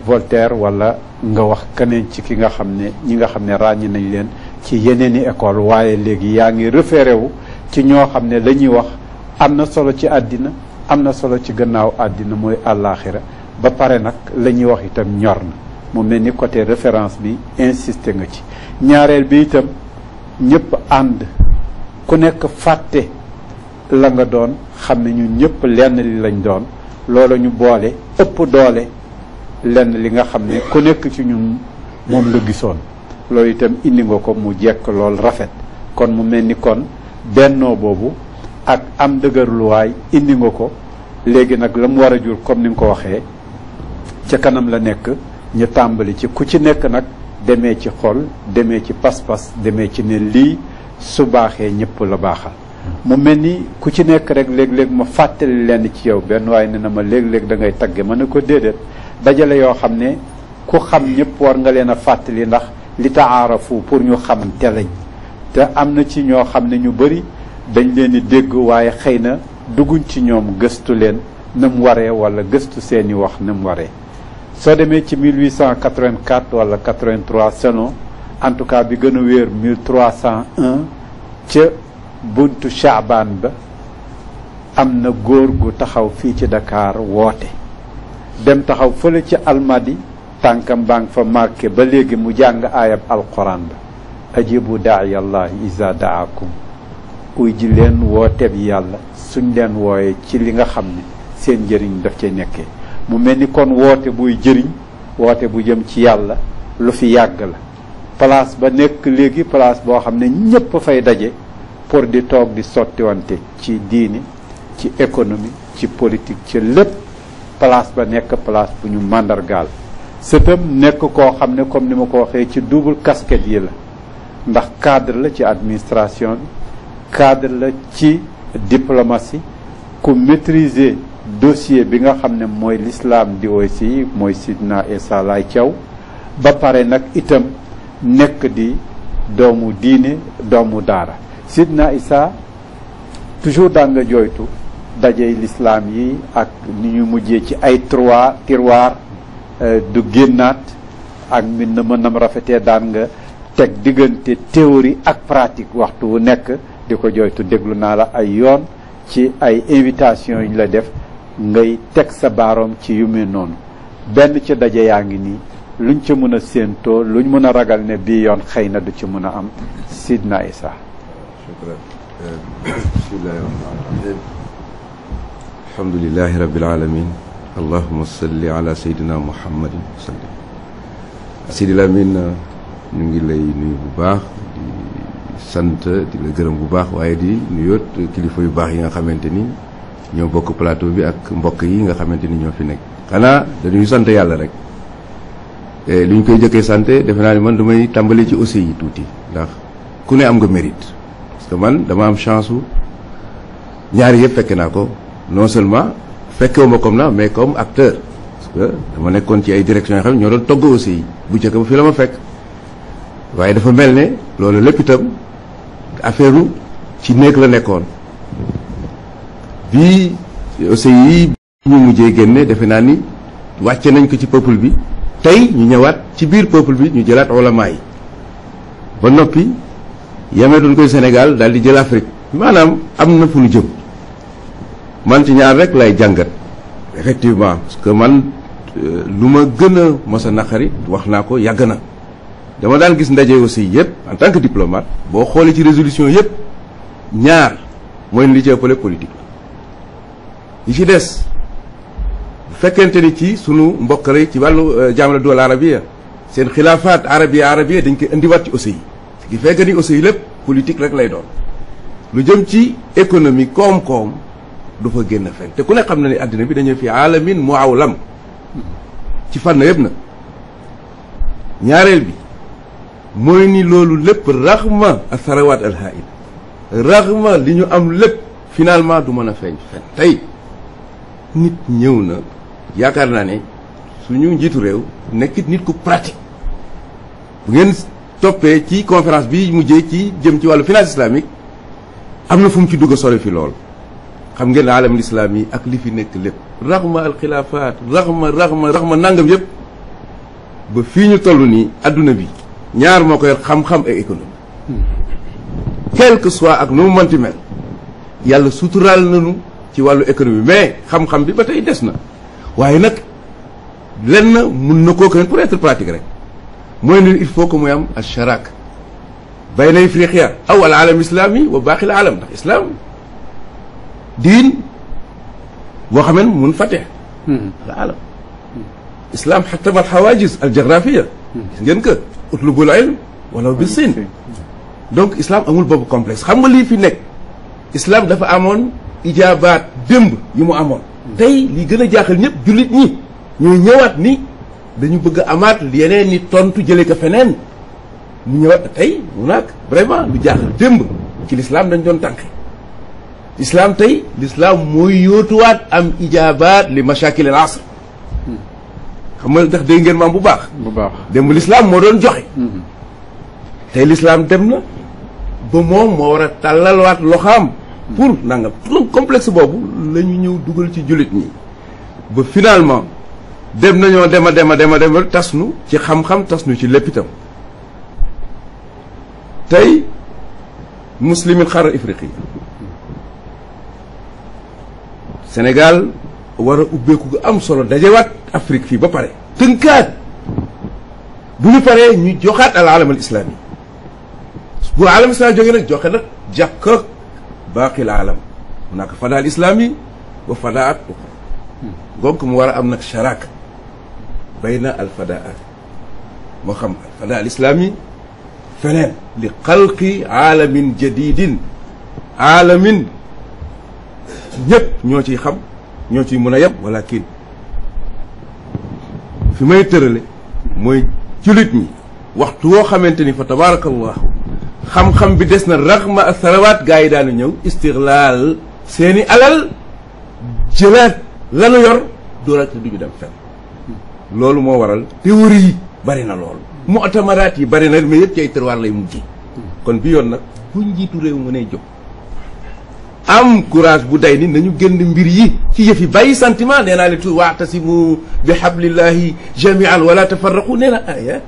Voltaire wala nga wax keneen ci ki nga xam ne ñi nga xam ne ràññi nañ leen ci yeneeni école waaye léegi yaa ngi référé wu ci ñoo xam ne la ñuy wax am na solo ci àddina am na solo ci gannaaw àddina mooy àllaaxira ba pare nag la ñuy wax itam ñor na mu mel ni côté référence bi insisté nga ci ñaareel bi itam ñëpp ànd ku nekk fàtte la nga doon xam ne ñun ñëpp lenn li lañ doon loolu ñu boole ëpp doole lenn li nga xam ne ku nekk ci ñun moom nga gisoon loolu itam indi nga ko mu jekk lool rafet kon mu mel ni kon bennoo boobu ak am dëgërluwaay indi nga ko léegi nag la mu war a jur comme ni nga ko waxee ca kanam la nekk ñu tàmbali ci ku ci nekk nag demee ci xol demee ci pas-pas demee ci ne lii su baaxee ñëpp la baaxal mu mel ni ku ci nekk rek léeg-léeg ma fàttali lenn ci yow benn waaye ne na ma léeg-léeg da ngay tagge ma ne ko déedéet dajale yoo xam ne ku xam ñëpp war nga leen a fàttali ndax li taarafu pour ñu xamante lañ te am na ci ñoo xam ne ñu bëri dañ leen di dégg waaye xëy na dugguñ ci ñoom gëstu leen na mu waree wala gëstu seeni wax na mu waree soo demee ci 1884 wala 83 selon en tout cas bi gën a wéer 1301 ca buntu Chaabaan ba am na góor gu taxaw fii ci Dakar woote dem taxaw fële ci Almadi tànkam baa ngi fa marqué ba léegi mu jàng aayab alquran ba ajibu daaya allahi isa daakum uy ji leen wooteeb yàlla suñ leen wooyee ci li nga xam ne seen njëriñ daf cay nekkee mu mel ni kon woote buy jëriñ woote bu jëm ci yàlla lu fi yàgg la place ba nekk léegi place boo xam ne ñépp fay daje pour di toog di sottiwante ci diini ci économie ci politique ci lépp place ba nekk place bu ñu màndargaal sëtam nekk koo xam ne comme ni ma ko waxee ci double casquette yi la ndax cadre la ci administration bi cadre la ci diplomatie ku maîtriser dossier bi nga xam ne mooy l'islam di aussi mooy Sidna Issa Laye Thiaw ba pare nag itam nekk di doomu diine doomu daara Sidna Isa toujours daan nga jooytu dajey lislaam yi ak ni ñu mujjee ci ay tiroir du génnaat ak mbind mënam rafetee daan nga teg diggante théorie ak pratique waxtu wu nekk di ko jooytu. déglu naa la ay yoon ci ay invitation yu ñu la def ngay teg sa baaroom ci yu mel noonu. benn ci daje yaa ngi nii luñ ca mën a séentoo luñ mën a ragal ne bii yoon xëy na du ci mën a am. Sidna Isa. shukran. bismillahi rahmaani rahim. alhamdulilahi rabbil alamin. allahuma salli ala sayyidina muhammadin sallim. Sidi Lamine ñu ngi lay nuyu bu baax di sant di la gërëm bu baax waaye di nuyoot kilifa yu baax yi nga xamante ni ñoo bokk plateau bi ak mbokk yi nga xamante ni ñoo fi nekk. xanaa dañuy sant yàlla rek li ñu koy jëkkee sant defe naa ni man damay tàmbali ci aussi yi tuuti ndax ku ne am nga mérite parce que man dama am chance su ñaari yëpp fekke naa ko non seulement fekkewuma comme na mais comme acteur parce que dama nekkoon ci ay directions yoo xam ne ñoo doon togg aussi yi bu njëkk ba fi la ma fekk waaye dafa mel ne loolu lépp itam affaire ci néeg la nekkoon bii aussi yi ñu mujjee génne defe naa ni wàcce nañ ko ci peuple bi tey ñu ñëwaat ci biir peuple bi ñu jëlaat ulama yi ba noppi yemee duñ koy Sénégal daal di jël Afrique maanaam am na fu ñu jëm man ci ñaar rek lay jàngat effectivement parce que man lu ma gën a mos a naqari wax naa ko yàgg na dama daan gis ndaje aussi yëpp en tant que diplomate boo xoolee ci résolution yëpp ñaar mooy li ci ëppale politique yi ci des bu fekkente ni ci sunu mbokk rek ci wàllu jaamala duwal arabia seen xilaafaat arabia dañ koy indiwaat ci aussi yi ce qui fait que ni aussi lépp politique rek lay doon lu jëm ci économie koom-koom du fa génn fenn te ku ne xam na ni àddina bi dañoo fi alamin muawlam ci fànn yëpp na ñaareel bi mooy ni loolu lépp raxma atharawaat alhail raxma li ñu am lépp finalement du mën a feeñ fenn tey nit ñëw na yaakaar naa ne suñu njiitu réew nekkit nit ku pratique bu ngeen toppee ci conférence bi mujjee ci jëm ci wàllu finance islamique am na fu mu ci dugg a sore fi lool xam ngeen alamul islam yi ak li fi nekk lépp raxma alxilaafaat raxma nangam yëpp ba fii ñu toll nii adduna bi ñaar moo ko yor xam-xam et économie quel que soit ak nu mu mënti mel yàlla suturaal nañu ci wàllu économie mais xam-xam bi ba tey des na waaye nag lenn mun na koo ko pour être pratique rek mooy ne il faut que muy am al sharak bayna ifriqiya aw al alam islami wa baaqi al alam ndax islam diin boo xamee mun fatee al alam islam xatama al xawaajis al geografia gis ngeen que utlubul ilm wala bi sin donc islam amul boobu complexe xam nga lii fi nekk islam dafa amoon ijaabaat démb yu mu amoon tey li gën a jaaxal ñëpp jullit ñi ñooy ñëwaat ni dañu bëgg a amaat yeneen ni tontu jëlee ko feneen mu ñëwaat tey mu naag vraiment lu jaaxal démb ci l'islam dañ doon tànk islam tey l'islam mooy yóotuwaat am ijaabaat li mashakil al asr xam nga ndax dégg ngeen maam bu baax démb l'islam moo doon joxe tey l'islam dem na ba moom moo war a tàllalwaat loxaam pour nangam donc complexe boobu la ñu ñëw dugal ci jullit ñi ba finalement dem nañoo dema tas nu ci xam-xam tas nu ci lépp itam tey muslimin xara ifriqiya Sénégal war a ubbeeku gu am solo dajewaat Afrique fii ba pare tënkaat bu ñu paree ñu joxaat al alam al islami bu alam islami jógee nag joxe nag jàkka baaqil alam hunaka fada al islami wa fadaat uxra donc mu war a am nag sharak bayna al fadaat moo xam al fada al islami feneen li xalqi aalamin jadidin aalamin ñëpp ñoo ciy xam ñoo ciy mën a yem walakin fi may tërale mooy julit ñi waxtu woo xamante ni fa tabarakallahu xam-xam bi des na raxma ak sarawaat gaa yi daanu ñëw istiglaal seeni alal jëlaat lanu yor doorat du ñu dem fenn loolu moo waral théorie yi bari na loolu mu'tamaraat yi bari na mais yëpp ci ay terroir lay mujj kon bi yoon nag bu njiitu réew mënee jóg am courage bu day ni nañu génn mbir yi ci yëf yi bàyyi sentiment nee naa leen tout wa'tasimu bi hablillahi jami'an wala tafarraqu nee na ayat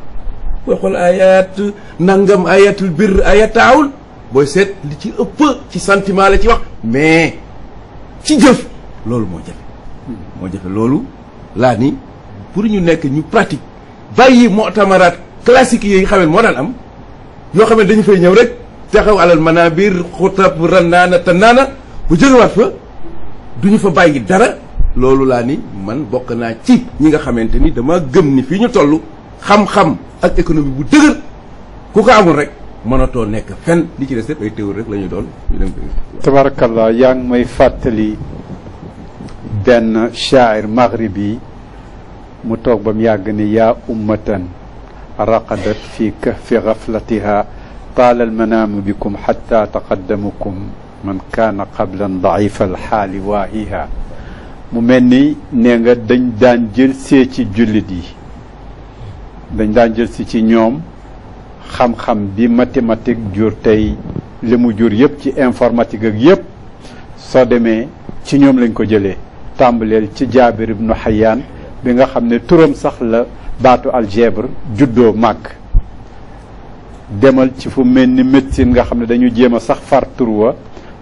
booy xool ayat nangam ayatul birr ayat taawul booy seet li ci ëpp ci sentiment la ci wax mais ci jëf loolu moo jafe loolu laa ni pour ñu nekk ñu pratique bàyyi mu'tamaraat classique yi nga xam ne moo daan am yoo xam ne dañu fay ñëw rek taxaw alal manabir xutab rannaana tannaana bu jógewaat fa duñu fa bàyyi dara loolu laa ni man bokk naa ci ñi nga xamante ni dama gëm ni fii ñu toll xam-xam ak économie bu dëgër ku ko amul rek mënatoo nekk fenn li ci des ay théorie rek la ñu doon ñu dem tabarakallah yaa ngi may fàttali benn shaa'ir maghribi mu toog ba mu yàgg ni yaa ummatan raqadat fi kahfi ghaflatiha taala almanaamu bikum xatta taqaddamukum man kaana qablan daifa alxaali waahiha mu mel ni nee nga dañ daan jël see ci jullit yi dañ daan jël si ci ñoom xam-xam bi mathématique jur tey li mu jur yëpp ci informatique ak yëpp soo demee ci ñoom lañ ko jëlee tàmbaleel ci Jaabir ibnu Hayaan bi nga xam ne turam sax la baatu algèbre juddoo màgg demal ci fu mel ni médecine nga xam ne dañu jéem a sax far tur wa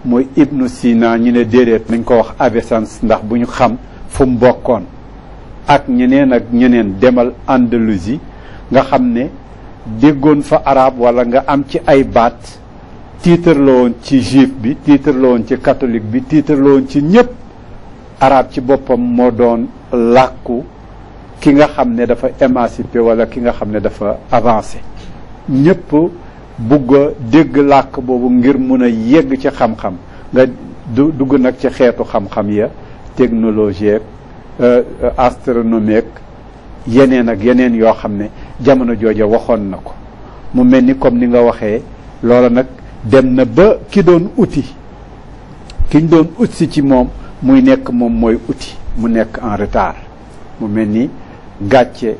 mooy Ibnu Sina ñu ne déedéet nañ ko wax Avicenne ndax bu ñu xam fu mu bokkoon ak ñeneen ak ñeneen demal Andalousie nga xam ne déggoon fa arab wala nga am ci ay baat titre la woon ci juif bi titre la woon ci catholique bi titre la woon ci ñëpp arab ci boppam moo doon làkku ki nga xam ne dafa émancipé wala ki nga xam ne dafa avancé ñëpp bugg a dégg làkk boobu ngir mun a yegg ci xam-xam nga dugg nag ci xeetu xam-xam ya technologie astronomie yeneen ak yeneen yoo xam ne jamono jooja waxoon na ko mu mel ni comme ni nga waxee loola nag dem na ba ki doon uti kiñ doon ut si ci moom muy nekk moom mooy uti mu nekk en retard mu mel ni gàcce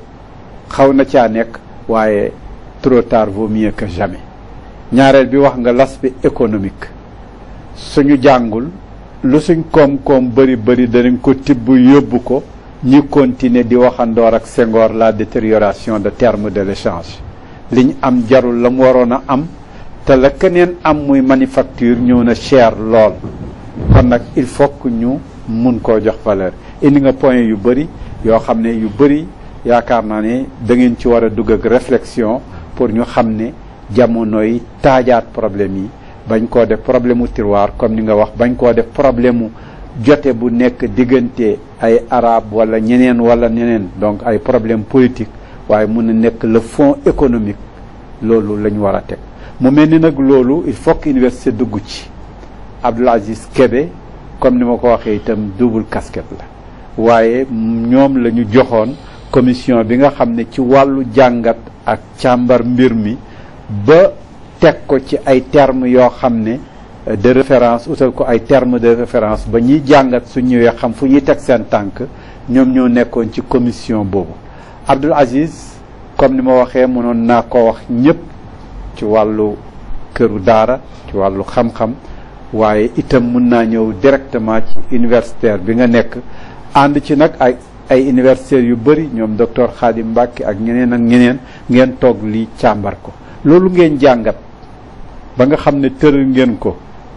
xaw na caa nekk waaye trop tard vaut mieux que jamais ñaareel bi wax nga l'aspect économique suñu jàngul lu suñ koom-koom bëri danañ ko tibb yóbbu ko ñi continuer di waxandoor ak Senghor la détérioration de terme de l'échange liñ am jarul la mu waroon a am te la keneen am muy manufacture ñëw na cher lool kon nag il faut que ñu mun koo jox valeur indi nga point yu bëri yoo xam ne yu bëri yaakaar naa ne da ngeen ci war a dugg ak réflexion pour ñu xam ne jamonoy taajaat problème yi bañ koo def problème mu tiroir comme ni nga wax bañ koo def problème mu jote bu nekk diggante ay arabe wala ñeneen donc ay problème politique waaye mun na nekk le fond économique loolu la ñu war a teg mu mel ni nag loolu il faut que université dugg ci Abdoul Aziz Kébé comme ni ma ko waxee itam double casquette la waaye ñoom la ñu joxoon commission bi nga xam ne ci wàllu jàngat ak càmbar mbir mi ba teg ko ci ay termes yoo xam ne de référence utal ko ay termes de référence ba ñuy jàngat su ñëwee xam fu ñuy teg seen tànk ñoom ñoo nekkoon ci commission boobu Abdoul Aziz comme ni ma waxee mënoon naa ko wax ñëpp ci wàllu këru daara ci wàllu xam-xam waaye itam mën naa ñëw directement ci universitaire bi nga nekk ànd ci nag ay universitaires yu bëri ñoom docteur Khadim Mbacke ak ñeneen ngeen toog lii càmbar ko loolu ngeen jàngat ba nga xam ne tëral ngeen ko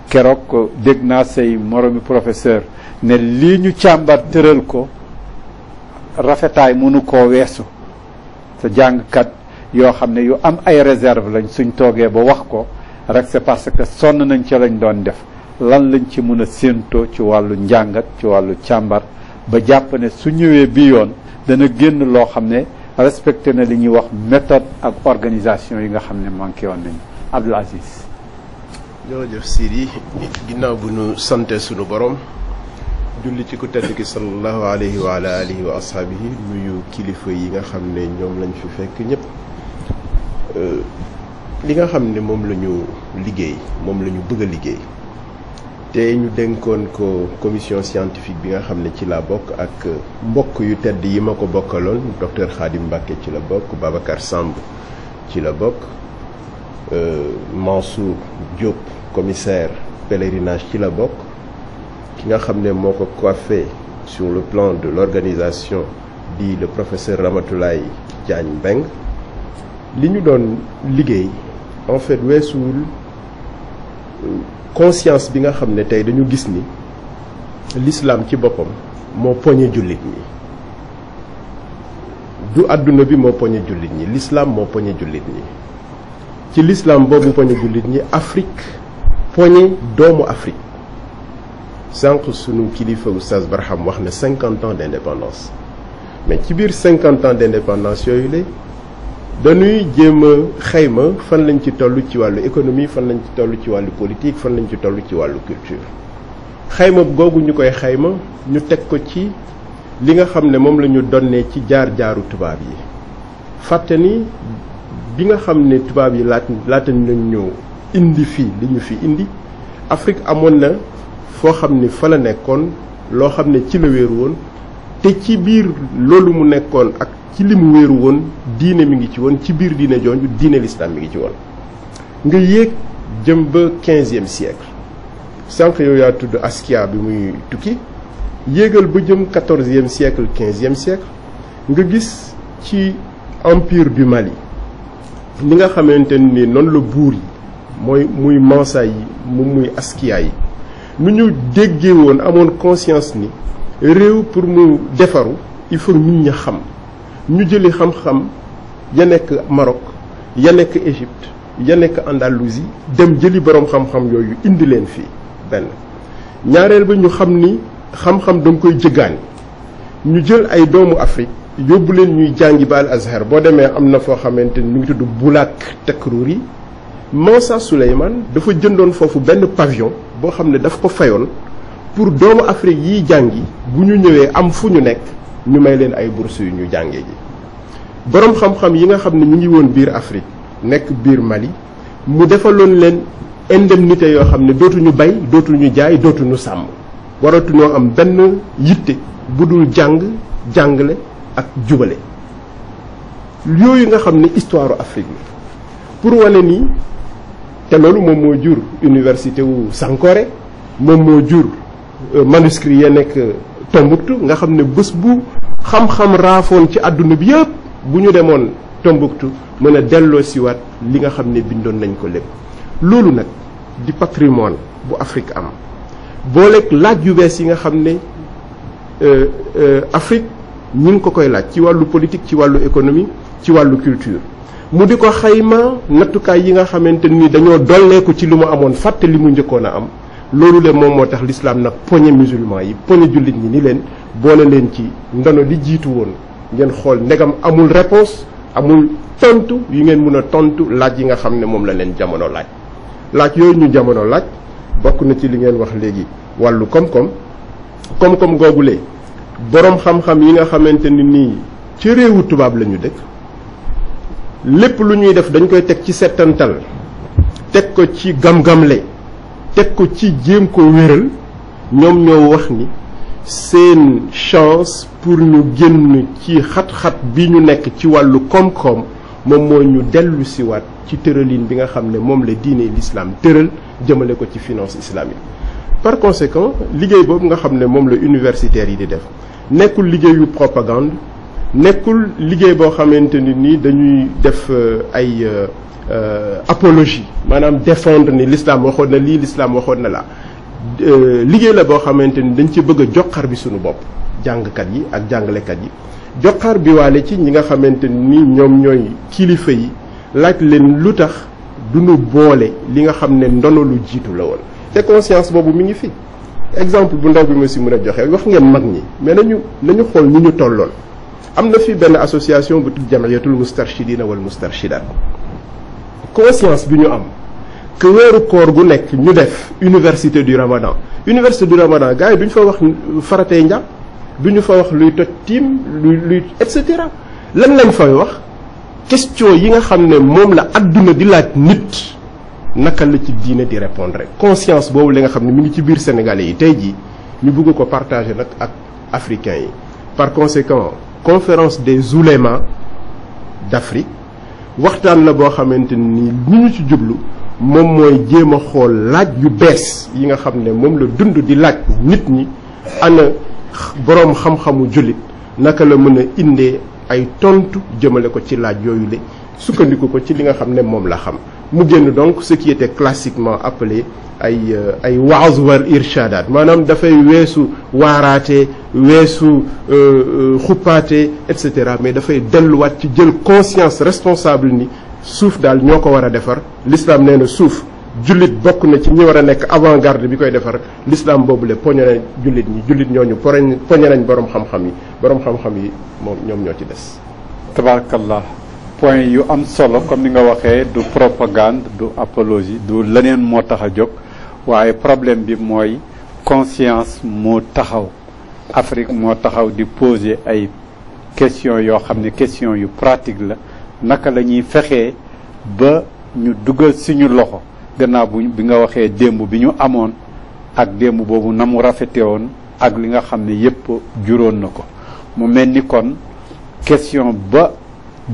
keroog dégg naa say moromi professeur ne lii ñu càmbar tëral ko rafetaay mënu koo weesu sa jàngkat yoo xam ne yu am ay réserve lañ suñ toogee ba wax ko rek c'est parce que sonn nañ ca lañ doon def lan lañ ci mën a séentoo ci wàllu njàngat ci wàllu càmbar ba jàpp ne su ñëwee bi yoon dana génn loo xam ne respecté na li ñuy wax méthode ak organisation yi nga xam ne manqué woon nañu Abdoul Aziz. jërëjëf Sidi ginnaaw bu ñu sante sunu borom julli ci ku tedd ki sallallahu alayhi wa ala alihi wa ashaabihi nuyu kilifa yi nga xam ne ñoom lañ fi fekk ñëpp li nga xam ne moom la ñu liggéey moom la ñu bëgg a liggéey te ñu dénkoon ko commission scientifique bi nga xam ne ci la bokk ak mbokk yu tedd yi ma ko bokkaloon docteur Khadim Mbacke ci la bokk Babacar Samb ci la bokk Mansour Diop commissaire pèlerinage ci la bokk ki nga xam ne moo ko coiffé sur le plan de l'organisation di le professeur Ramatoulaye Diagne Mbeng li ñu doon liggéey en fait weesuwul conscience bi nga xam ne tey dañu gis ni l'islam ci boppam moo poñe jullit ñi du àdduna bi moo poñe jullit ñi l'islam moo poñe jullit ñi ci l'islam boobu poñe jullit ñi Afrique poñe doomu Afrique sànq sunu kilifa Oustaz Barham wax na 50 ans d'indépendance mais ci biir 50 ans d'indépendance yooyu la dañuy jéem a xayma fan lañ ci toll ci wàllu économie fan lañ ci toll ci wàllu politique fan lañ ci toll ci wàllu culture xayma googu ñu koy xayma ñu teg ko ci li nga xam ne moom la ñu donnee ci jaar-jaaru tubaab yi fàtte ni bi nga xam ne tubaab yi laata nañ ñu indi fii li ñu fi indi Afrique amoon na foo xam ni fa la nekkoon loo xam ne ci la wéeru woon te ci biir loolu mu nekkoon ak ci li mu wéeru woon diine mi ngi ci woon ci biir diine jooju diine l'islam mi ngi ci woon nga yéeg jëm ba 15e siècle sànq yow yaa tudd Askia bi muy tukki yéegal ba jëm 14e siècle 15e siècle nga gis ci empire du Mali li nga xamante ni noonu la buur yi muy Mansa yi muy Askia yi nu ñu déggee woon amoon conscience ni réew pour mu defaru il faut nit ñi xam ñu jëli xam-xam ya nekk Maroc ya nekk Égypte ya nekk Andalousie dem jëli boroom xam-xam yooyu indi leen fii benn ñaareel ba ñu xam ni xam-xam da nga koy jëggaani ñu jël ay doomu Afrique yóbbu leen ñuy jàngi ba Al Azhar boo demee am na foo xamante ni mu ngi tudd Boulak Tekrouri Mansa Souleymane dafa jëndoon foofu benn pavillon boo xam ne daf ko fayoon pour doomu Afrique yiy jàngi bu ñu ñëwee am fu ñu nekk ñu may leen ay bourses yu ñu jàngee ji boroom xam-xam yi nga xam ne ñu ngi woon biir Afrique nekk biir Mali mu defaloon leen indemnité yoo xam ne dootuñu bay dootuñu jaay dootuñu sàmm waratuñoo am benn yitte bu dul jàng jàngale ak jubale yooyu nga xam ne histoire Afrique la pour wane ni te loolu moom moo jur université wu Sankore moom moo jur manuscrit ya nekk Tombouctou nga xam ne bés bu xam-xam raafoon ci àdduna bi yëpp bu ñu demoon Tombouctou mën a delloo siwaat li nga xam ne bindoon nañ ko lépp loolu nag di patrimoine bu Afrique am booleeg laaj yu bees yi nga xam ne Afrique ñi ngi ko koy laaj ci wàllu politique ci wàllu économie ci wàllu culture mu di ko xayma nattukaay yi nga xamante ni dañoo dolleeku ci li mu amoon fàtte li mu njëkkoon a am loolu le moom moo tax l'islam nag poñe musulman yi poñe jullit ñi ni leen boole leen ci ndono li jiitu woon ngeen xool ndegam amul réponse amul tontu yu ngeen mën a tontu laaj yi nga xam ne moom la leen jamono laaj yooyu ñu jamono laaj bokk na ci li ngeen wax léegi wàllu koom-koom googulee boroom xam-xam yi nga xamante ni nii ci réewu tubaab la ñu dëkk lépp lu ñuy def dañ koy teg ci settantal teg ko ci gam-gamle teg ko ci jéem ko wéral ñoom ñoo wax ni seen chance pour ñu génn ci xat-xat bi ñu nekk ci wàllu koom-koom moom mooy ñu dellu siwaat ci tëralin bi nga xam ne moom la diine l'islam tëral jëmale ko ci finance islamique par conséquent liggéey boobu nga xam ne moom la universitaires yi di def nekkul liggéeyu propagande nekkul liggéey boo xamante ni nii dañuy def ay apologie maanaam défendre ni l'islam waxoon na lii l'islam waxoon na la liggéey la boo xamante ni dañ ci bëgg a joxar bi suñu bopp jàngkat yi ak jàngalekat yi joxar bi waale ci ñi nga xamante ni ñoom ñooy kilifa yi laaj leen lu tax duñu boole li nga xam ne ndono lu jiitu la woon te conscience boobu mi ngi fi exemple bu ndaw bi ma si mën a joxe wax ngeen mag ñi mais nañu xool ñi ñu tolloon am na fi benn association bu tudd jamiyatul mustarshidina wal mustarshidat conscience bi ñu am que weeru koor gu nekk ñu def université du ramadan gars yi duñ fa wax faratee njàpp duñu fa wax luy toj tiim luy et cetera lan lañ fay wax question yi nga xam ne moom la adduna di laaj nit naka la ci diine di répondre conscience boobu la nga xam ne mi ngi ci biir sénégalais yi tey jii ñu bëgg ko partager nag ak africains yi par conséquent conférence des oulémas d'Afrique waxtaan la boo xamante ni ñu ci jublu moom mooy jéem a xool laaj yu bees yi nga xam ne moom la dund di laaj nit ñi ana boroom xam-xamu jullit naka la mën a indee ay tontu jëmale ko ci laaj yooyu le sukkandiku ko ci li nga xam ne moom la xam mu génn donc ce qui était classiquement appelé ay waaz war irshadaat maanaam dafay weesu waaraate weesu xuppaate et cetera mais dafay delluwaat ci jël conscience responsable ni suuf daal ñoo ko war a defar l'islam nee na suuf jullit bokk na ci ñi war a nekk avant-garde bi koy defar l'islam boobule poñe na jullit ñi jullit ñooñu poñe nañ borom xam-xam yi moom ñoom ñoo ci des. tabarakallah point yu am solo comme ni nga waxee du propagande du apologie du leneen moo tax a jóg waaye problème bi mooy conscience moo taxaw Afrique moo taxaw di poser ay questions yoo xam ne question yu pratique la naka la ñuy fexee ba ñu dugal suñu loxo gannaaw bi nga waxee démb bi ñu amoon ak démb boobu na mu rafete woon ak li nga xam ne yépp juróon na ko mu mel ni kon question ba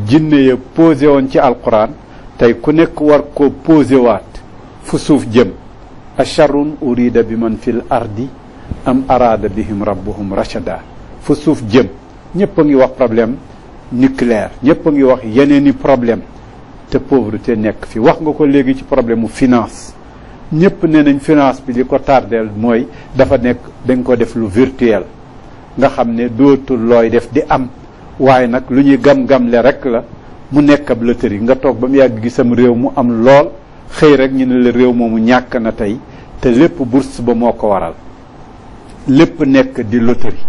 jinne ya posé woon ci alquran tey ku nekk war ko posé waat fu suuf jëm acharrun urida bi man fil ardi am arada bihim rabbuhum rachada fu suuf jëm ñëpp a ngi wax problème nucléaire ñëpp a ngi wax yeneeni problème te pauvreté nekk fi wax nga ko léegi ci problème mu finance ñëpp nee nañ finance bi li ko tardeel mooy dafa nekk dañ ko def lu virtuel nga xam ne dootul looy def di am waaye nag lu ñuy gam-gamle rek la mu nekk ab loterie nga toog ba mu yàgg gisam réew mu am lool xëy rek ñu ne la réew moomu ñàkk na tey te lépp bourse ba moo ko waral lépp nekk di loterie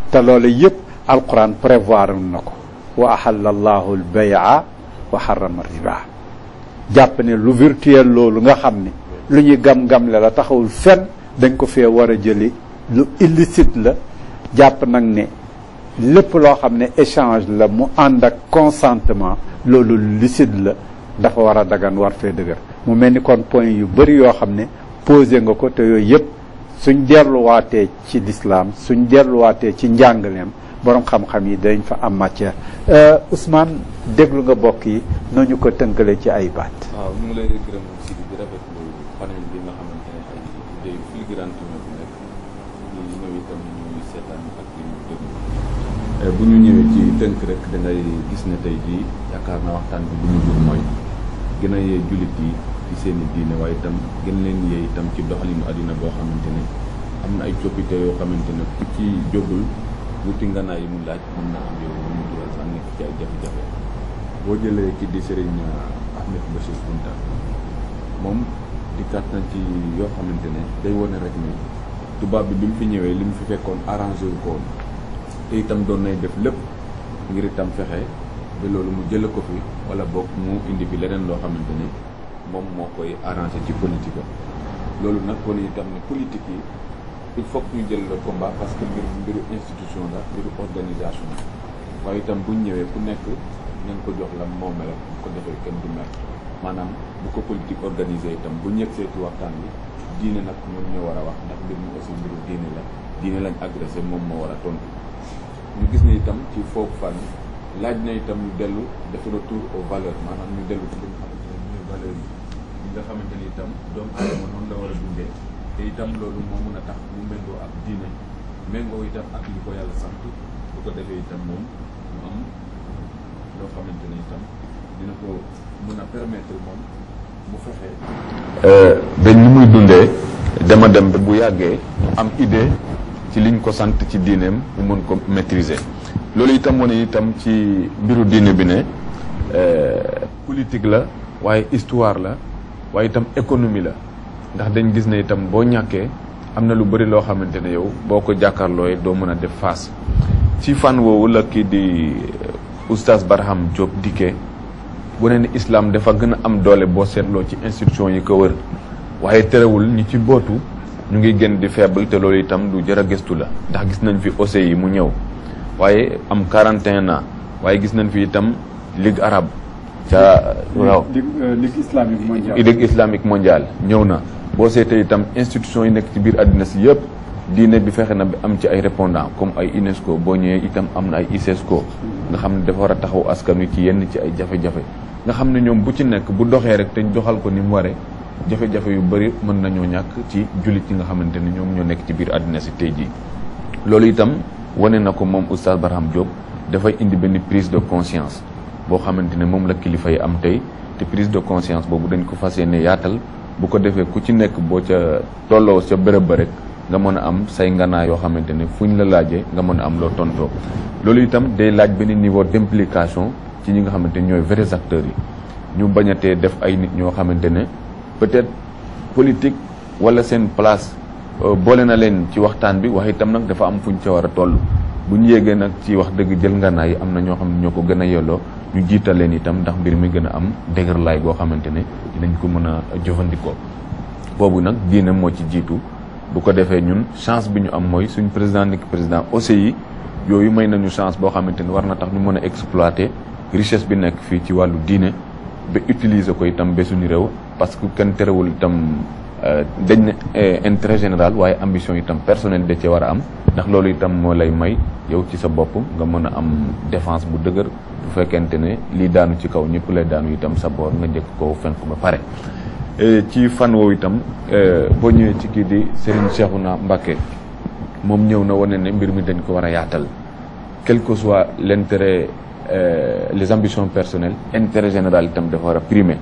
te loolu yëpp alquran prévoir na ko wa ahalla allahu al-bay'a wa harrama riba jàpp ne lu virtuel loolu nga xam ne lu ñuy gam-gamle la taxawul fenn dañ ko fee war a jëli lu illicite la jàpp nag ne lépp loo xam ne échange la mu ànd ak consentement loolu licite la dafa war a dagan war fee dëgër mu mel ni kon point yu bëri yoo xam ne posé nga ko te yooyu yëpp suñ delluwaatee ci l'islam suñ delluwaatee ci njàngaleem borom xam-xam yi dañ fa am matière Ousmane déglu nga bokk yi noo ñu ko tënkale ci ay baat. waaw ñu ngi lay gërëm si di rafetlu panel bi nga xamante ne ay idées yu flagrante ñoo fi nekk ñu ñëw itam ñuy seetaan ak li ñu déglu bu ñu ñëwee ci tënk rek da ngay gis ne tey jii yaakaar naa waxtaan bi bu ñu jur mooy gën a yee jullit yi ci seen i diine waaye itam gën leen yee itam ci doxalinu àddina boo xamante ne am na ay coppite yoo xamante ne ku ci jógul wuti nganaay yi mu laaj mën na am yow mu dugal sax nekk ci ay jafe-jafe boo jëlee ki di Serigne Ahmed Bachir Kounta moom dikkaat na ci yoo xamante ne day wone rek ne tubaab bi mu fi ñëwee li mu fi fekkoon arrangé wu ko woon te itam doon nay def lépp ngir itam fexe ba loolu mu jële ko fi wala boog mu indi fi leneen loo xamante ne moom moo koy arrangé ci politique loolu nag kon itam ne politique yi il faut que ñu jël le combat parce que mbiru institution la mbiru organisation waaye itam buñ ñëwee ku nekk nañ ko jox la moomeel bu ko defee kenn du mer maanaam bu ko politique organisé itam bu ñëg seeti waxtaan bi diine nag ñoom ñoo war a wax ndax mbir mi aussi mbiru diine la diine lañ agressé moom moo war a tontu ñu gis ne itam ci foofu fan laaj na itam ñu dellu def retour aux valeurs maanaam ñu dellu ci li nga xamante ne ñuy valeurs yi nga xamante ni itam doomu aadama noonu la war a dundee te itam loolu moo mën a tax mu méngoo ak diine méngoo itam ak li ko yàlla sant bu ko defee itam moom mu am loo xamante ni itam dina ko mën a permettre moom mu fexe dañ ni muy dundee dama dem ba bu yàggee am idée ci liñ ko sant ci diineem mu mën ko maîtriser loolu itam moo ne itam ci mbiru diine bi ne politique la waaye histoire la waaye itam économie la ndax dañ gis ne itam boo ñàkkee am na lu bëri loo xamante ne yow boo ko jàkkaarlooy doo mën a def face ci fànn woowu la kii di oustaz Barham Diop dikkee bu ne ni islam dafa gën a am doole boo seetloo ci institution yi ko wër waaye terewul ñi ci bootu ñu ngi gën di faible te loolu itam du jar a gëstu la ndax gis nañ fi OCI yi mu ñëw waaye am 41 ans waaye gis nañ fi itam ligue arabe ca waaw ligue islamique mondiale ligue islamique mondiale ñëw na boo seetee itam institution yi nekk ci biir àddina si yëpp diine bi fexe na bi am ci ay répondant comme ay UNESCO, boo ñëwee itam am na ay ICESCO nga xam ne dafa war a taxaw askan wi ci yenn ci ay jafe-jafe nga xam ne ñoom bu ci nekk bu doxee rek te doxal ko ni mu waree jafe-jafe yu bëri mën nañoo ñàkk ci jullit yi nga xamante ne ñoom ñoo nekk ci biir àddina si tey jii. loolu itam wane na ko moom Oustaz Barham Diop dafay indi benn prise de conscience boo xamante ne moom la kilifa yi am tey te prise de conscience boobu dañ ko fas yéene yaatal bu ko defee ku ci nekk boo ca tolloo ca bërëb ba rek nga mën a am say nganaa yoo xamante ne fuñ la laajee nga mën a am loo tontoo. loolu itam day laaj benn niveau d'implication ci ñi nga xamante ne ñooy vrais acteurs yi ñu bañatee def ay nit ñoo xamante ne peut-être politique wala seen place boole na leen ci waxtaan bi wax itam nag dafa am fuñ ca war a toll bu ñu yéegee nag ci wax dëgg jël nganaa yi am na ñoo xam ne ñoo ko gën a yelloo ñu jiital leen itam ndax mbir mi gën a am dëgër laay goo xamante ne dinañ ko mën a jëfandikoo. boobu nag diine moo ci jiitu bu ko defee ñun chance bi ñu am mooy suñ président nekk président OCI yooyu may nañu chance boo xamante ni war na tax ñu mën a exploiter richesse bi nekk fii ci wàllu diine ba utiliser ko itam ba suñu réew parce que kenn terewul itam dañ ne intérêt général waaye ambition itam personnelle da cee war a am ndax loolu itam moo lay may yow ci sa bopp nga mën a am défense bu dëgër bu fekkente ne lii daanu ci kaw ñëpp lay daanu itam sa boor nga njëkk koo fenk ba pare. ci fan woowu itam boo ñëwee ci kii di Serigne Cheikhouna Mbacké moom ñëw na wane ne mbir mi dañ ko war a yaatal quel que soit l'intérêt les ambitions personnelles intérêt général itam dafa war a primer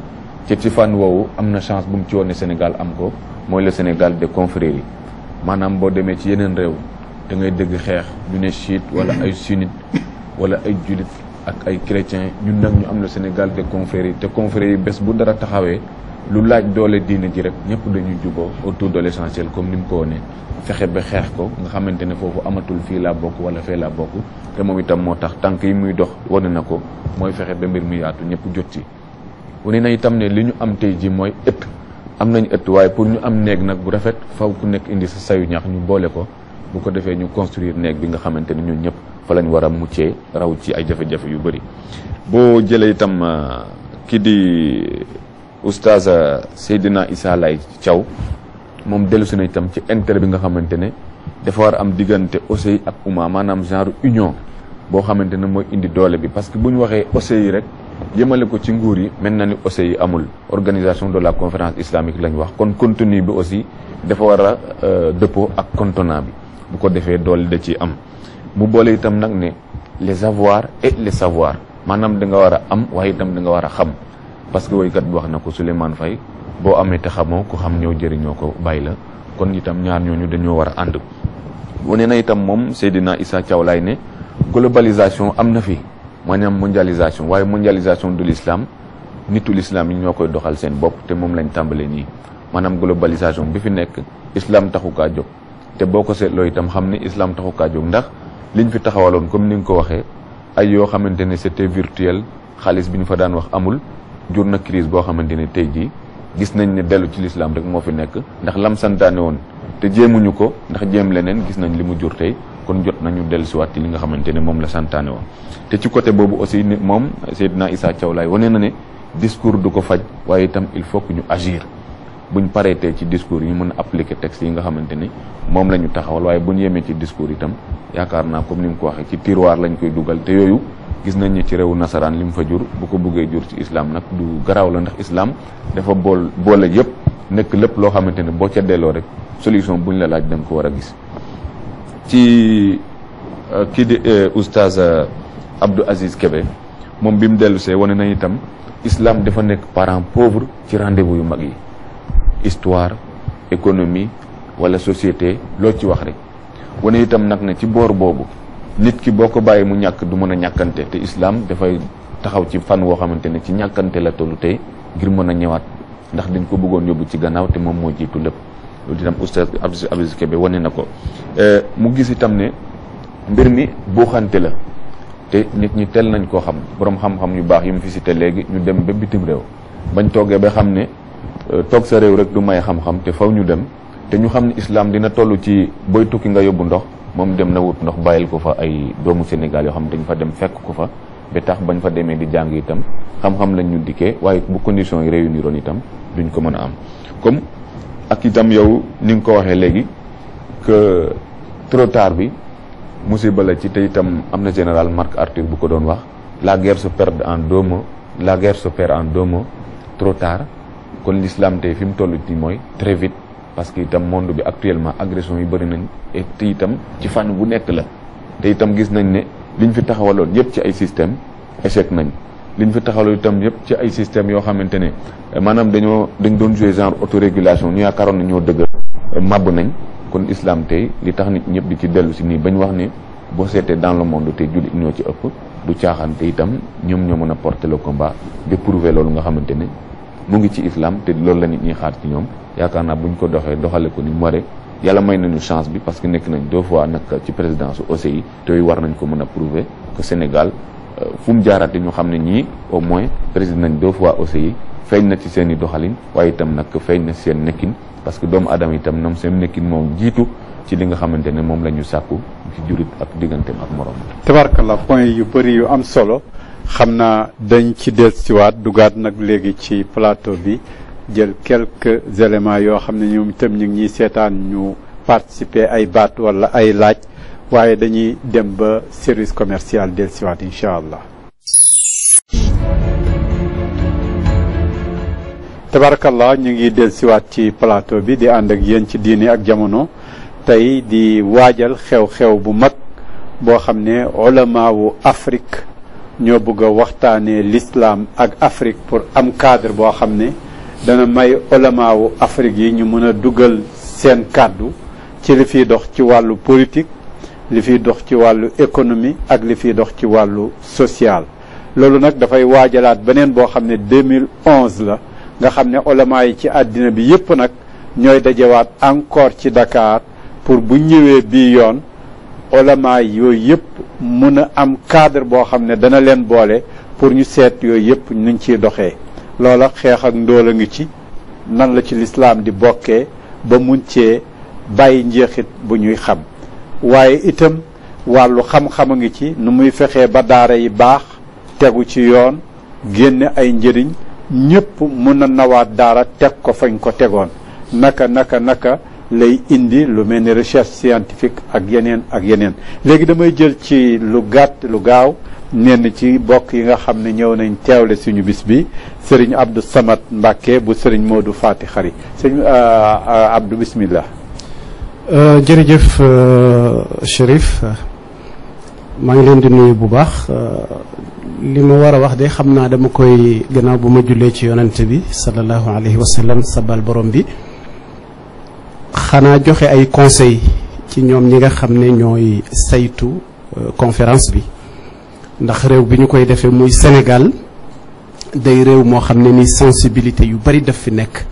ci fan woowu am na chance bu mu ci woon ne Sénégal am ko mooy le Sénégal des confréries maanaam boo demee ci yeneen réew da ngay dégg xeex ñu ne chiite wala ay sunnite wala ay julit ak ay chrétien ñun nag ñu am le Sénégal des confréries te confréries yi bés bu dara taxawee lu laaj doole diine ji rek ñëpp dañuy juboo autour de l'essentiel comme ni mu ko wone fexe ba xeex ko nga xamante ne foofu amatul fii laa bokk wala fee laa bokk te moom itam moo tax tànk yi muy dox wane na ko mooy fexe ba mbir mi yaatu ñëpp jot ci. wane na itam ne li ñu am tey ji mooy ëtt am nañu ëtt waaye pour ñu am néeg nag bu rafet faw ku nekk indi sa sayu ñax ñu boole ko bu ko defee ñu construire néeg bi nga xamante ne ñun ñëpp fa lañ war a muccee raw ci ay jafe-jafe yu bëri. boo jëlee itam kii di Oustaz Seydina Issa Laye Thiaw moom dellusi na itam ci intérêt bi nga xamante ne dafa war a am diggante OCI ak UMA maanaam genre union boo xamante ne mooy indi doole bi parce que bu ñu waxee OCI rek yëmale ko ci nguur yi mel na ni OCI amul organisation de la conférence islamique lañ wax kon contenu bi aussi dafa war a dëppoo ak contenant bi bu ko defee doole da ci am mu boole itam nag ne les avoirs et les savoirs maanaam da nga war a am waaye itam da nga war a xam parce que woykat bi wax na ko Souleymane Faye boo amee te xamoo ko xam ñëw jëriñoo ko bàyyi la kon itam ñaar ñooñu dañoo war a ànd wane na itam moom Seydina Issa Thiaw Laye ne globalisation am na fi maanaam mondialisation waaye mondialisation de l'islam nitu l'islam yi ñoo koy doxal seen bopp te moom lañ tàmbalee nii maanaam globalisation bi fi nekk islam taxu kaa jóg te boo ko seetloo itam xam ne islam taxu kaa jóg ndax liñ fi taxawaloon comme ni nga ko waxee ay yoo xamante ne c'était virtuel xaalis bi ñu fa daan wax amul jur na crise boo xamante ne tey jii gis nañ ne dellu ci l'islam rek moo fi nekk ndax lam santaane woon te jéemuñu ko ndax jéem leneen gis nañ li mu jur tey kon jot nañu dellusiwaat ci li nga xamante ne moom la santaane woon te ci côté boobu aussi ni moom Seydina Issa Thiaw Laye wane na ne discours du ko faj waaye itam il faut que ñu agir buñ pareetee ci discours yi ñu mën a appliquer texte yi nga xamante ni moom la ñu taxawal waaye buñ yemee ci discours itam yaakaar naa comme ni nga ko waxee ci tiroir lañ koy dugal te yooyu gis nañ ni ci réewu nasaraan li mu fa jur bu ko bëggee jur ci islam nag du garaaw la ndax islam dafa boole yëpp nekk lépp loo xamante ne boo ca delloo rek solution buñ la laaj da nga ko war a gis. ci kii di oustaz Abdou Aziz Kébé moom bi mu dellusee wane na itam islam dafa nekk parent pauvre ci rendez-vous yu mag yi histoire économie wala société loo ci wax rek wane itam nag ne ci boor boobu nit ki boo ko bàyyi mu ñàkk du mën a ñàkkante te islam dafay taxaw ci fan woo xamante ne ci ñàkkante la tollu tey ngir mën a ñëwaat ndax dañ ko bëggoon yóbbu ci gannaaw te moom moo jiitu lépp loolu itam oustaz Abdou Aziz Kébé wane na ko mu gis itam ne mbir mi buuxante la te nit ñi tel nañ koo xam borom xam-xam yu baax yi mu fi cité léegi ñu dem ba bitim réew bañ toogee ba xam ne toog sa réew rek du may xam-xam te faw ñu dem te ñu xam ne islam dina toll ci booy tukki nga yóbbu ndox moom dem na wut ndox bàyyil ko fa ay doomu Sénégal yoo xam dañ fa dem fekk ko fa ba tax bañ fa demee di jàng itam xam-xam lañ ñu dikkee waaye bu conditions yi réuniroon itam duñ ko mën a am comme ak itam yow ni nga ko waxee léegi que trop tard bi musiba la ci te itam am na général Marc Arthur bu ko doon wax la guerre se perd en 2 mots la guerre se perd en 2 mots trop tard. kon l'islam tey fi mu toll ci mooy très vite parce que itam monde bi actuellement agression yi bëri nañ et te itam ci fànn bu nekk la te itam gis nañ ne liñ fi taxawaloon yëpp ci ay système échec nañ liñ fi taxawaloon itam yëpp ci ay système yoo xamante ne maanaam dañ doon jouer genre autorégulation ñu yaakaaroon na ñoo dëgg màbb nañ. kon islam tey li tax nit ñëpp di ci dellu si nii bañ wax ne boo seetee dans le monde tey jullit ñoo ci ëpp du caaxaan te itam ñoom ñoo mën a porter le combat de prouver loolu nga xamante ne mu ngi ci islam te loolu la nit ñi xaar ci ñoom yaakaar naa buñ ko doxale ko ni mu waree yàlla may nañu chance bi parce que nekk nañ 2 fois nag ci présidence OCI te war nañ ko mën a prouver que Sénégal fu mu jaarate ñu xam ne ñii au moins président nañ 2 fois OCI feeñ na ci seen i doxalin waaye itam nag feeñ na seen nekkin parce que doomu aadama itam nam seen nekkin moom jiitu ci li nga xamante ne moom la ñu sàkku ci jurit ak digganteem ak morom. tabarkalla point yu bëri yu am solo xam naa dañ ci dellusiwaat dugaat nag léegi ci plateau bi jël quelques éléments yoo xam ne ñoom itam ñu ngi ñuy seetaan ñu participer ay baat wala ay laaj waaye dañuy dem ba service commercial dellusiwaat incha allah. tabarakallah ñu ngi dellusiwaat ci plateau bi di ànd ak yéen ci diini ak jamono tey di waajal xew-xew bu mag boo xam ne ulama wu Afrique ñoo bëgg a waxtaanee l'islam ak Afrique pour am cadre boo xam ne dana may ulama wu Afrique yi ñu mën a dugal seen kàddu ci li fiy dox ci wàllu politique li fiy dox ci wàllu économie ak li fiy dox ci wàllu social. loolu nag dafay waajalaat beneen boo xam ne 2011 la nga xam ne ulama yi ci àddina bi yépp nag ñooy dajewaat encore ci Dakar pour bu ñëwee bii yoon ulama yooyu yépp mun a am cadre boo xam ne dana leen boole pour ñu seet yooyu yépp nuñ ciy doxee. loola xeex ak ndóol a ngi ci nan la ci lislaam di bokkee ba mun cee bàyyi njeexit bu ñuy xam waaye itam wàllu xam-xam a ngi ci nu muy fexee ba daara yi baax tegu ci yoon génne ay njëriñ ñëpp mun a nawaat daara teg ko fañ ko tegoon naka lay indi lu mel ni recherche scientifique ak yeneen léegi damay jël ci lu gàtt lu gaaw ñenn ci bokk yi nga xam ne ñëw nañ teewle suñu bis bi sëriñ Abdou Samad Mbacke bu sëriñ Modou Fati Xari sëriñ Abdou bismillah. jërëjëf Chérif maa ngi leen di nuyu bu baax li ma war a wax de xam naa dama koy gannaaw bu ma jullee ci yonante bi sallallahu alayhi wa sallam sabal borom bi xanaa joxe ay conseil ci ñoom ñi nga xam ne ñooy saytu conférence bi ndax réew bi ñu koy defee muy Sénégal day réew moo xam ne ni sensibilité yu bari daf fi nekk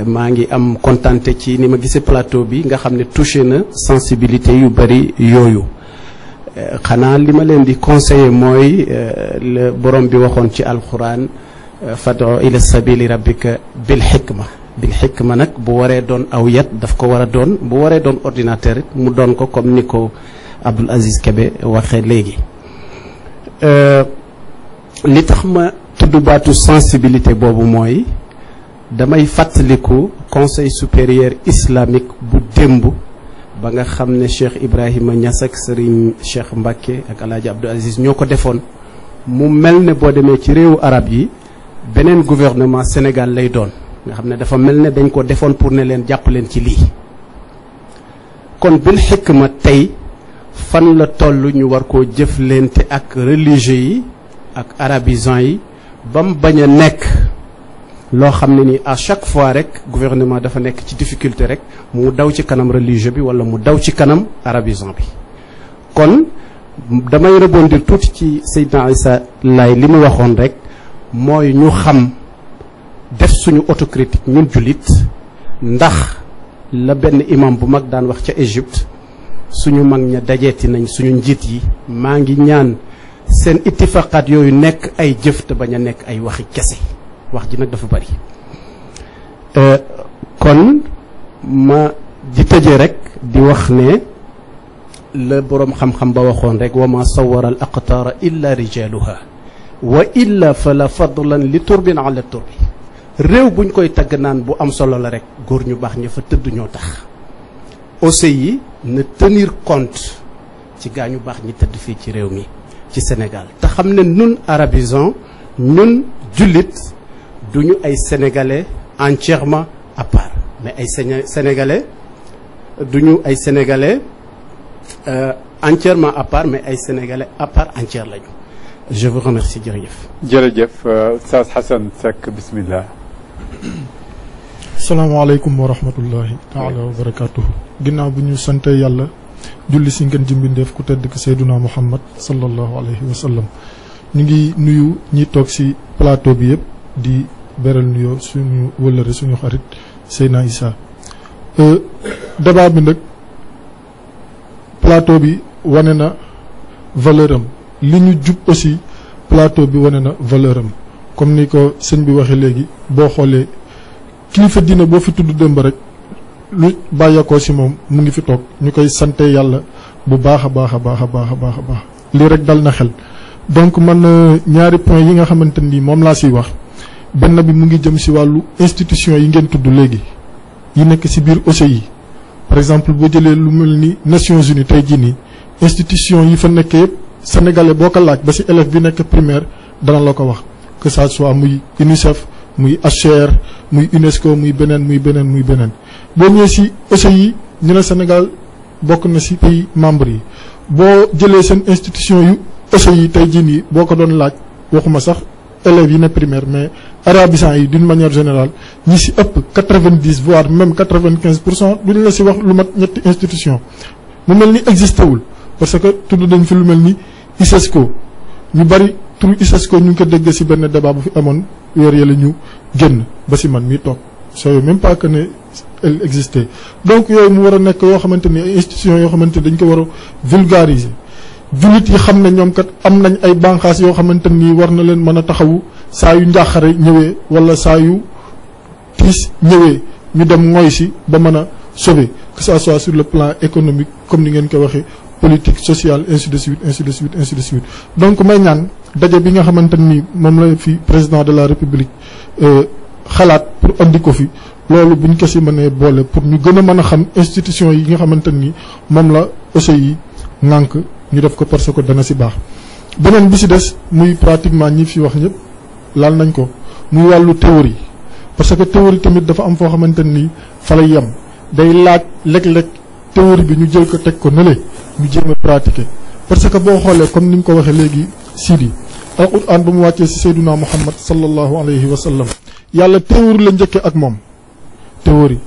maa ngi am kontante ci ni ma gisee plateau bi nga xam ne touché na sensibilité yu bari yooyu xanaa li ma leen di conseiller mooy le borom bi waxoon ci alquran fad'u ila sabili rabbika bil hikma nag bu waree doon aw yat daf ko war a doon bu waree doon ordinateur it mu doon ko comme ni ko Abdoul Aziz Kébé waxee léegi li tax ma tudd baatu sensibilité boobu mooy damay fàttaliku conseil supérieur islamique bu démb ba nga xam ne Cheikh Ibrahima Niass ak Serigne Cheikh Mbacké ak El Hadj Abdou Aziz ñoo ko defoon mu mel ne boo demee ci réewu arab yi beneen gouvernement Sénégal lay doon nga xam ne dafa mel ne dañ ko defoon pour ne leen jàpp leen ci lii kon bil hikma tey fan la toll ñu war koo jëflante ak religieux yi ak arabisants yi ba mu bañ a nekk loo xam ne ni à chaque fois rek gouvernement dafa nekk ci difficulté rek mu daw ci kanam religieux bi wala mu daw ci kanam arabisant bi kon damay rebondir tuuti ci Seydina Issa Laye li mu waxoon rek mooy ñu xam def suñu autocritique ñun jullit ndax la benn imam bu mag daan wax ca Égypte suñu mag ña dajeeti nañ suñu njiit yi maa ngi ñaan seen ittifaqaat yooyu nekk ay jëf te bañ a nekk ay waxi kese wax ji nag dafa bari kon ma di tëje rek di wax ne la boroom xam-xam ba waxoon rek wa ma sawara al aqtaara illa rijaluha wa illa fala fadlan li turbin ala turbi réew buñ koy tagg naan bu am solo la rek góor ñu baax ña fa tëdd ñoo tax OCI na tenir compte ci gaa ñu baax ñi tëdd fii ci réew mi ci Sénégal te xam ne ñun arabisants ñun jullit duñu ay sénégalais entièrement à part mais ay sénégalais duñu ay sénégalais entièrement à part mais ay sénégalais à part entière lañu. Je vous remercie jërëjëf. jërëjëf Oustaz Hassan Seck bismillah. salaamaaleykum wa rahmatullahi taala wa barakatuhu. ginnaaw bi ñu sante yàlla julli si ngeen ji mbindeef ku tedd ki Seyduna Muhammad sallallahu alayhi wa sallam ñu ngi nuyu ñi toog si plateau bi yëpp di beral nuyoo suñu wëllëre suñu xarit Seyna Issa. débat bi nag plateau bi wane na valeur am li ñu jub aussi plateau bi wane na valeur am comme ni ko sëñ bi waxee léegi boo xoolee kilifa diine boo fi tudd démb rek lu bàyyeekoo si moom mu ngi fi toog ñu koy sante yàlla bu baax a baax a baax a baax a baax a baax lii rek dal na xel. donc man ñaari point yi nga xamante ni moom laa siy wax benn bi mu ngi jëm si wàllu institution yi ngeen tudd léegi yi nekk si biir OCI par exemple boo jëlee lu mel ni Nations Unies tey jii nii institution yi fa nekk yëpp sénégalais boo ko laaj ba si élève bi nekk primaire dana la ko wax que ça soit muy UNICEF muy HCR muy UNESCO muy beneen boo ñëwee si OCI ñu ne Sénégal bokk na si pays membres yi boo jëlee seen institution yu OCI tey jii nii boo ko doon laaj waxuma sax élèves yi ne primaire mais arabisants yi d'une manière générale ñi si ëpp 90 voire même 95% duñ la si wax lu mat ñetti institution mu mel ni existé wul parce que tudd dañ fi lu mel ni ISESCO ñu bari turu ISESCO ñu ngi ko dégg si benn débat bu fi amoon weer yële ñu génn ba si man mi toog sooy même pas que ne elle existait donc yooyu mu war a nekk yoo xamante ni ay institutions yoo xamante dañ ko war a vulgariser jullit yi xam ne ñoom kat am nañ ay bànqaas yoo xamante ni war na leen mën a taxawu saa yu njaaxare ñëwee wala saa yu tiis ñëwee ñu dem ngoy si ba mën a sauver que ça soit sur le plan économique comme ni ngeen ko waxee politique sociale ainsi de suite donc may ñaan daje bi nga xamante ni moom la fi président de la république xalaat pour andi ko fi loolu buñ ko si mënee boole pour ñu gën a mën a xam institution yi nga xamante ni moom la OCI ŋànk ñu def ko parce que dana si baax. beneen bi si des muy pratiquement ñi fi wax ñëpp laal nañ ko muy wàllu théorie parce que théorie tamit dafa am foo xamante ni fa lay yem day laaj léeg-léeg théorie bi ñu jël ko teg ko nële ñu jéem a pratiquer parce que boo xoolee comme ni mu ko waxee léegi Sidi alquran ba mu wàccee si Seyduna Muhammad sallallahu alayhi wa sallam yàlla théorie la njëkkee ak moom théorie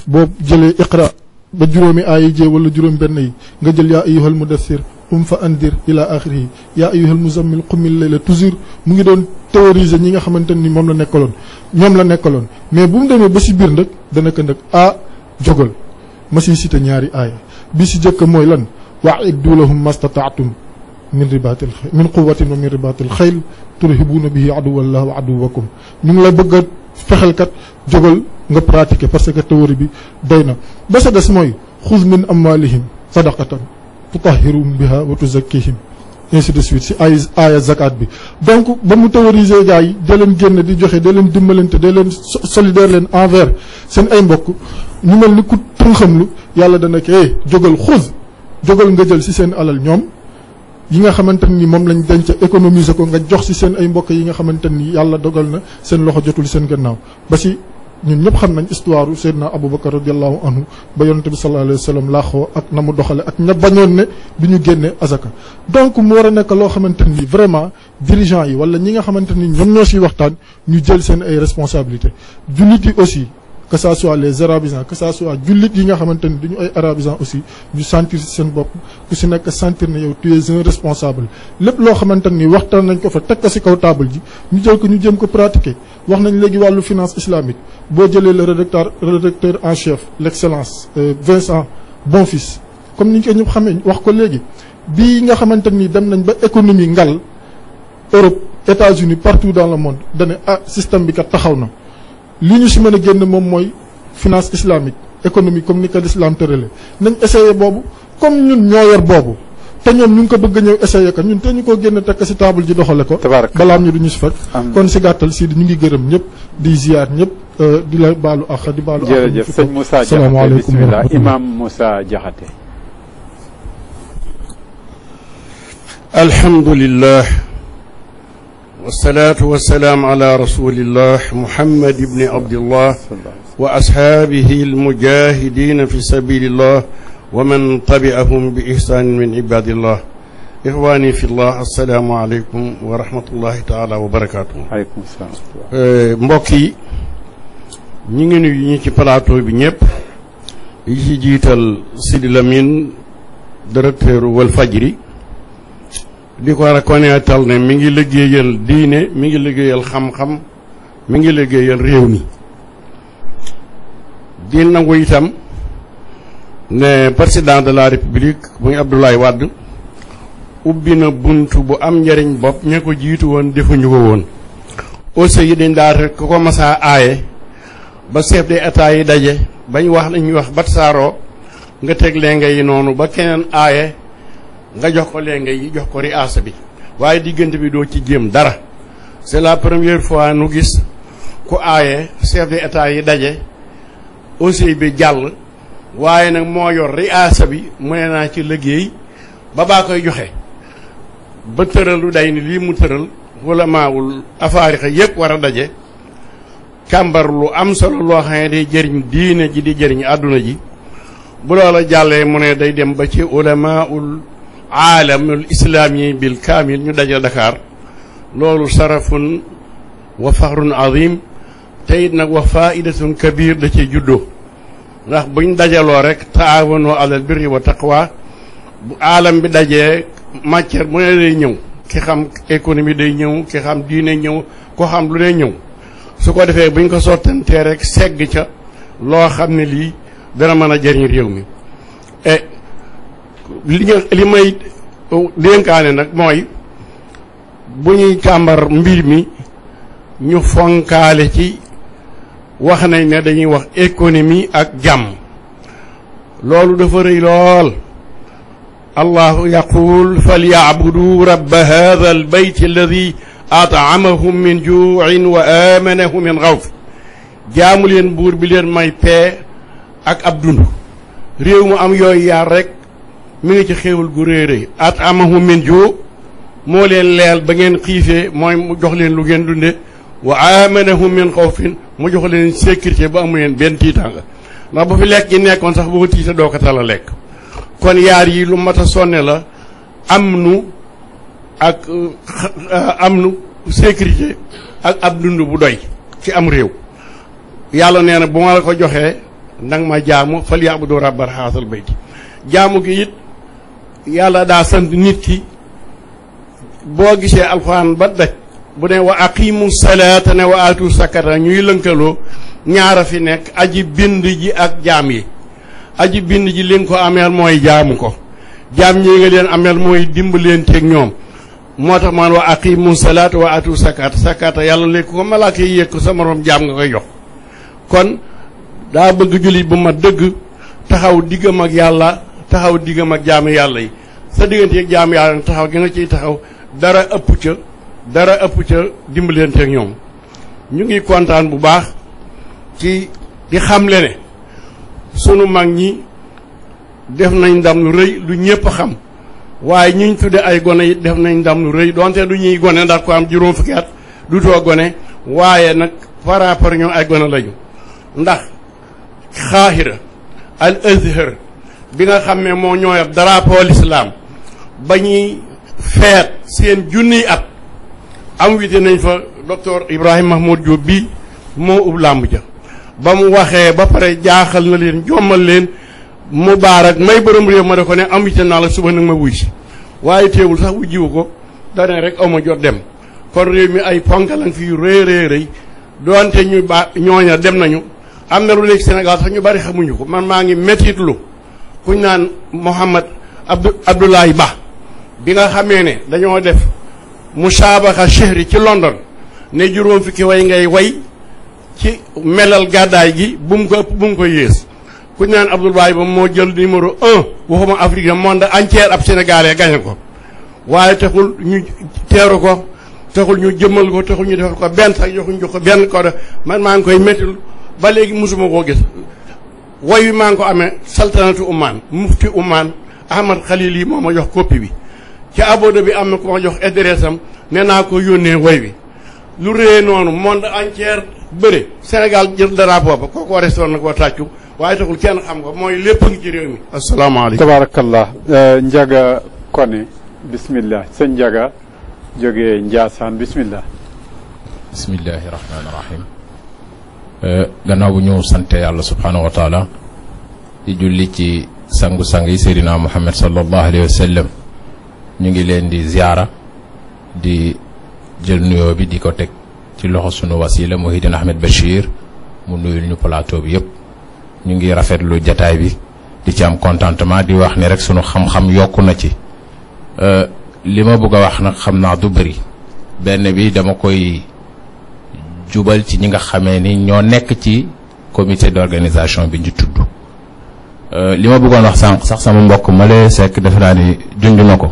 boo jëlee iqra ba juróomi aaya jee wala juróom benn yi nga jël yaa ayyuhal mudassir fa andir ila axirihi yaa ayyuhal muzammil qumil layla toujours mu ngi doon théoriser ñi nga xamante ni moom la nekkaloon mais bu mu demee ba si biir nag dana ko nag jógal ma siy cité ñaari aaya bi si jëkk mooy lan wa'iddu lahum mastata'tum min quwwatin wa min ribatil xayl turhibuuna bihi aduwallah wa aduwakum ñu ngi la bëgg a fexelkat jógal nga pratiquer parce que théorie bi doy na ba sa des mooy xuz min amwalihim sadaqatan tutahhiruhum biha wa tuzakkihim ainsi de suite si aaya zakat bi donc ba mu théoriser gars yi da leen génn di joxe da leen dimbalante da leen solidaire leen envers seen ay mbokk ñu mel ni ku tënxamlu yàlla dana ko jógal nga jël si seen alal ñoom yi nga xamante ni moom lañ denc économiser ko nga jox si seen ay mbokk yi nga xamante ni yàlla dogal na seen loxo jotul seen gannaaw ba si ñun ñëpp xam nañ histoire u Seydina Aboubacar radiallahu anhu ba yonente bi sallallahu alayhi wa sallam laaxoo ak na mu doxale ak ña bañoon ne bi ñu génnee azaka donc mu war a nekk loo xamante ni vraiment dirigeants yi wala ñi nga xamante ni ñoom ñoo siy waxtaan ñu jël seen ay responsabilités jullit yi aussi que ça soit les arabisants que ça soit jullit yi nga xamante ni duñu ay arabisants aussi ñu sentir si seen bopp ku si nekk sentir ne yow tu es un responsable lépp loo xamante ni waxtaan nañ ko fa teg ko si kaw table ji ñu jël ko ñu jéem ko pratiquer wax nañ léegi wàllu finance islamique boo jëlee le rédacteur en chef l'excellence Vincent Bonfils comme ni ñu ko ñëpp xamee wax ko léegi bii nga xamante ni dem nañ ba économie ngal Europe États-Unis partout dans le monde dane système bi kat taxaw na li ñu si mën a génn moom mooy finance islamique économie comme ni ko l'islam tërale nañ essayé boobu comme ñun ñoo yor boobu te ñoom ñu ngi ko bëgg a ñëw essayé ko ñun te ñu ko génn tekk si table ji doxale ko balaam ñu duñu si fekk kon si gàttal si ñu ngi gërëm ñëpp di ziar ñëpp di la baalu ak di baalu. jërëjëf sëñ Moussa Diakhaté bismillah imam Moussa Diakhaté. alhamdulillah wasalaatu wasalaam ala rasulillah muhammad ibni abdillah wa ashaabihi almujahidina fi sabilillah wa man tabi'ahum bi ihsanin min ibadillah ixwaani fi llah assalaamu aleykum wa rahmatullahi taala wa barakatuh. aleykum salaam. mbokk yi ñu ngi nuyu ñi ci plateau bi ñëpp yi ci jiital Sidi Lamine directeur Walfadjri di ko reconnaître ne mi ngi liggéeyal diine mi ngi liggéeyal xam-xam mi ngi liggéeyal réew mi di nangu itam ne président de la république muy Abdoulaye Wade ubbi na bunt bu am njariñ bopp ña ko jiitu woon defuñu ko woon aussi yi dañ daal rek ko masaa aaye ba chef d'état yi daje bañ wax lañuy wax bat saaroo nga teg lenga yi noonu ba keneen aaye nga jox ko lenga yi jox ko riasa bi waaye diggante bi doo ci jéem dara c'est la première fois nu gis ku aaye chef d'état yi daje aussi bi jàll waaye nag moo yor riasa bi mu ne naa ci liggéey ba baa koy joxe ba tëral lu day ni lii mu tëral wala maawul afaarixa yépp war a daje kàmbar lu am solo loo xam ne day jëriñ diine ji di jëriñ àdduna ji bu loola jàllee mu ne day dem ba ci ulamaul aalamul islaami bil kaamil ñu daje Dakar loolu sarafun wa faxrun azim te it nag wa faidatun kabir da cee juddoo ndax buñ dajaloo rek taawanu alal birri wa taqwa bu aalam bi dajee matière mu ne day ñëw ki xam économie day ñëw ki xam diine ñëw ko xam lu ne ñëw su ko defee buñ ko sottantee rek segg ca loo xam ne lii dana mën a jëriñ réew mi li may dénkaane nag mooy bu ñuy càmbar mbir mi ñu fonkaale ci wax nañ ne dañuy wax économie ak jàmm loolu dafa rëy lool allahu yaqul falyabudu rabba hadha albayt alladi at'amahum min ju'in wa amanahum min xawf jaamu leen buur bi leen may paix ak ab dund réew mu am yooyu yaar rek mi ngi ci xéewal gu réeréy at'amahum min ju' moo leen leel ba ngeen xiifee mooy mu jox leen lu ngeen dunde wa amanahum min xawfin mu jox leen sécurité ba amu leen benn tiitaanga ndax bu fi lekk gi nekkoon sax boo tiita doo ko tala lekk kon yaar yi lu mat a sonne la am nu ak am nu sécurité ak ab dund bu doy ci am réew yàlla nee na bu ma la ko joxee nang ma jaamu fal ya'budu rabba haazal bayti jaamu gi it yàlla daa sant nit ki boo gisee alxuraan ba daj bu ne wa aqimu salaata ne wa aatu sakata ñuy lënkaloo ñaara fi nekk aji bind ji ak jaam yi aji bind ji li nga ko ameel mooy jaamu ko jaam ñi nga leen ameel mooy dimbaleenteeg ñoom moo tax man wa aqimu salaata wa aatu sakata sakata yàlla léegi ko malaaka yi yëg ko sa morom jaam nga koy jox kon daa bëgg jullit bu ma dëgg taxaw diggam ak yàlla taxaw diggam ak jaamu yàlla yi sa diggante ak jaamu yàlla taxaw gi nga ciy taxaw dara ëpp ca dimbaleenteeg ñoom ñu ngi kontaan bu baax ci di xamle ne sunu mag ñi def nañ ndam lu rëy lu ñépp xam waaye ñiñ tudde ay gone yi def nañ ndam lu rëy donte du ñuy gone ndax ko am juróom fukki at du too gone waaye nag par rapport ñoom ay gone lañu ndax xaahira al azhar bi nga xam ne moo ñoo yor drapeau l'islam ba ñuy feet seen junniy at am wite nañ fa docteur Ibrahima Mahmoud Diop bi moo ub làmb ja ba mu waxee ba pare jaaxal na leen jommal leen Mubaarak may borom réew ma da ko ne am wite naa la suba nag ma wuy si waaye teewul sax wu jiwu ko dane rek aw ma jot dem kon réew mi ay ponkalang fi yu rëy doonte ñu ñooña dem nañu am na lu nekk Sénégal sax ñu bari xamuñu ko man maa ngi mettitlu kuñ naan Mohamed Abdoulaye Ba bi nga xamee ne dañoo def musaabaqa shehri ci London ne juróom fukki way ngay way ci melal gàddaay gi bu mu ko ëpp bu mu ko yées kuñ naan Abdoulaye Ba moo jël numéro 1 waxuma Afrique monde entière ab Sénégalais gañe ko waaye taxul ñu teeru ko taxul ñu jëmmal ko taxul ñu defal ko benn sax joxuñ ko benn ko def man maa ngi koy méttil ba léegi mosuma koo gis woy wi maa ngi ko amee saltanatu Oman mufti Oman Ahmad Khalil yi moo ma jox copie bi ci abodo bi am na ko ma jox adresse am nee naa ko yónnee woy wi lu réyee noonu monde entier bëre Sénégal jël drapeau ba kooku warees woon na koo tàccu waaye taxul kenn xam ko mooy lépp ngi ci réew mi asalaamaaleykum tabarakallah Njaga Kone bismillah sëñ Njaga jógee Njaasaan bismillah bismillahi rahmaani rahim gannaaw bu ñu sante yàlla subhaanahu wa taala di julli ci sangu-sang yi seydina Muhammad sallallahu alayhi wa sallam ñu ngi leen di ziyaara di jël nuyoo bi di ko teg ci loxo sunu wasila Mouhidine Ahmed Bachir mu nuyul ñu plateau bi yëpp ñu ngi rafetlu jataay bi di ci am contentement di wax ni rek sunu xam-xam yokku na ci li ma bëgg a wax nag xam naa du bëri benn bi dama koy jubal ci ñi nga xamee ni ñoo nekk ci comité d'organisation bi ñu tudd li ma bëggoon wax sànq sax sama mbokk Malé Seck defe naa ni junj na ko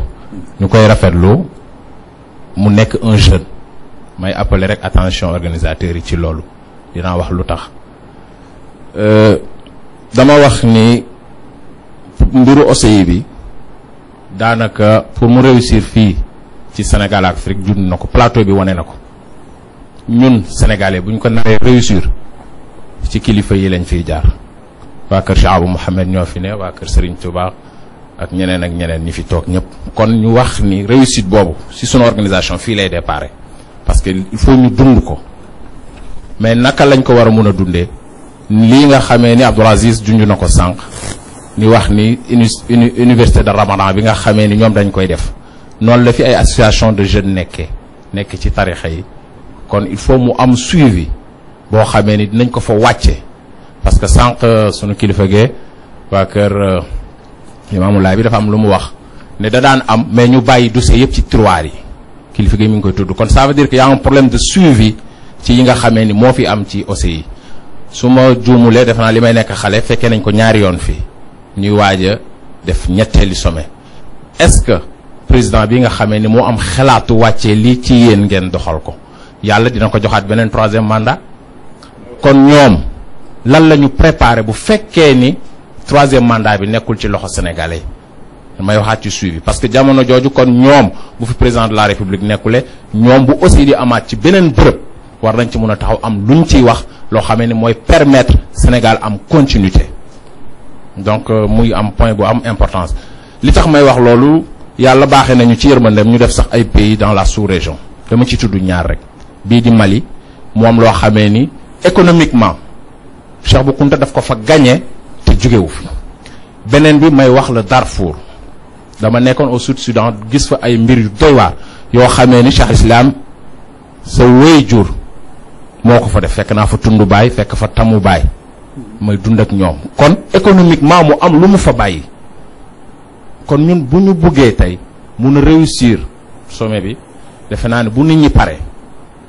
ñu koy rafetlu mu nekk un jeune may appeler rek attention organisateurs yi ci loolu dinaa wax lu tax dama wax ni mbiru OCI bi daanaka pour mu réussir fii ci Sénégal ak Afrique jund na ko plateau bi wane na ko ñun sénégalais bu ñu ko naree réussir ci kilifa yi lañ fiy jaar waa kër Cheikh Abou Mouhamed ñoo fi ne waa kër Serigne Touba ak ñeneen ñi fi toog ñëpp kon ñu wax ni réussite boobu ci sunu organisation fii lay déparé parce que il faut ñu dund ko mais naka lañ ko war a mun a dundee lii nga xamee ni Abdoul Aziz junj na ko sànq ni wax ni université de Ramadan bi nga xamee ni ñoom dañ koy def noonu la fi ay association de jeunes nekk ci tarixa yi kon il faut mu am suivi boo xamee ni dinañ ko fa wàcce parce que sànq sunu kilifa gee waa kër Imaamu Laay bi dafa am lu mu wax ne da daan am mais ñu bàyyi dossier yëpp ci tiroir yi kilifa gi mi ngi koy tudd kon ça veut dire que y a un problème de suivi ci yi nga xamee ni moo fi am ci OCI su ma juumulee def naa li may nekk xale fekkee nañ ko ñaari yoon fii ñuy waaj a def ñetteeli sommet est-ce que président bi nga xamee ni moo am xalaatu wàccee lii ci yéen ngeen doxal ko yàlla dina ko joxaat beneen 3e mandat kon ñoom lan la ñu préparé bu fekkee ni 3e mandat bi nekkul ci loxo sénégalais may waxaat ci suivi parce que jamono jooju kon ñoom bu fi président de la république nekkule ñoom bu aussi di amaat ci beneen bërëb war nañ ci mën a taxaw am luñ ciy wax loo xamee ni mooy permettre Sénégal am continuité donc muy am point bu am importance li tax may wax loolu yàlla baaxee nañu ci yërmandem ñu def sax ay pays dans la sous-région dama ci tudd ñaar rek bii di Mali moom loo xamee ni économiquement Cheikh Bou Kounta daf ko fa gagné te jógewu fi beneen bi may wax la Darfour dama nekkoon au Sud Soudan gis fa ay mbir yu doy waar yoo xamee ni Cheikh Islam sa wéy jur moo ko fa def fekk naa fa tundu baay fekk fa tamu baay may dund ak ñoom kon économiquement mu am lu mu fa bàyyi kon ñun bu ñu buggee tey mun a réussir sommet bi defe naa ne bu nit ñi pare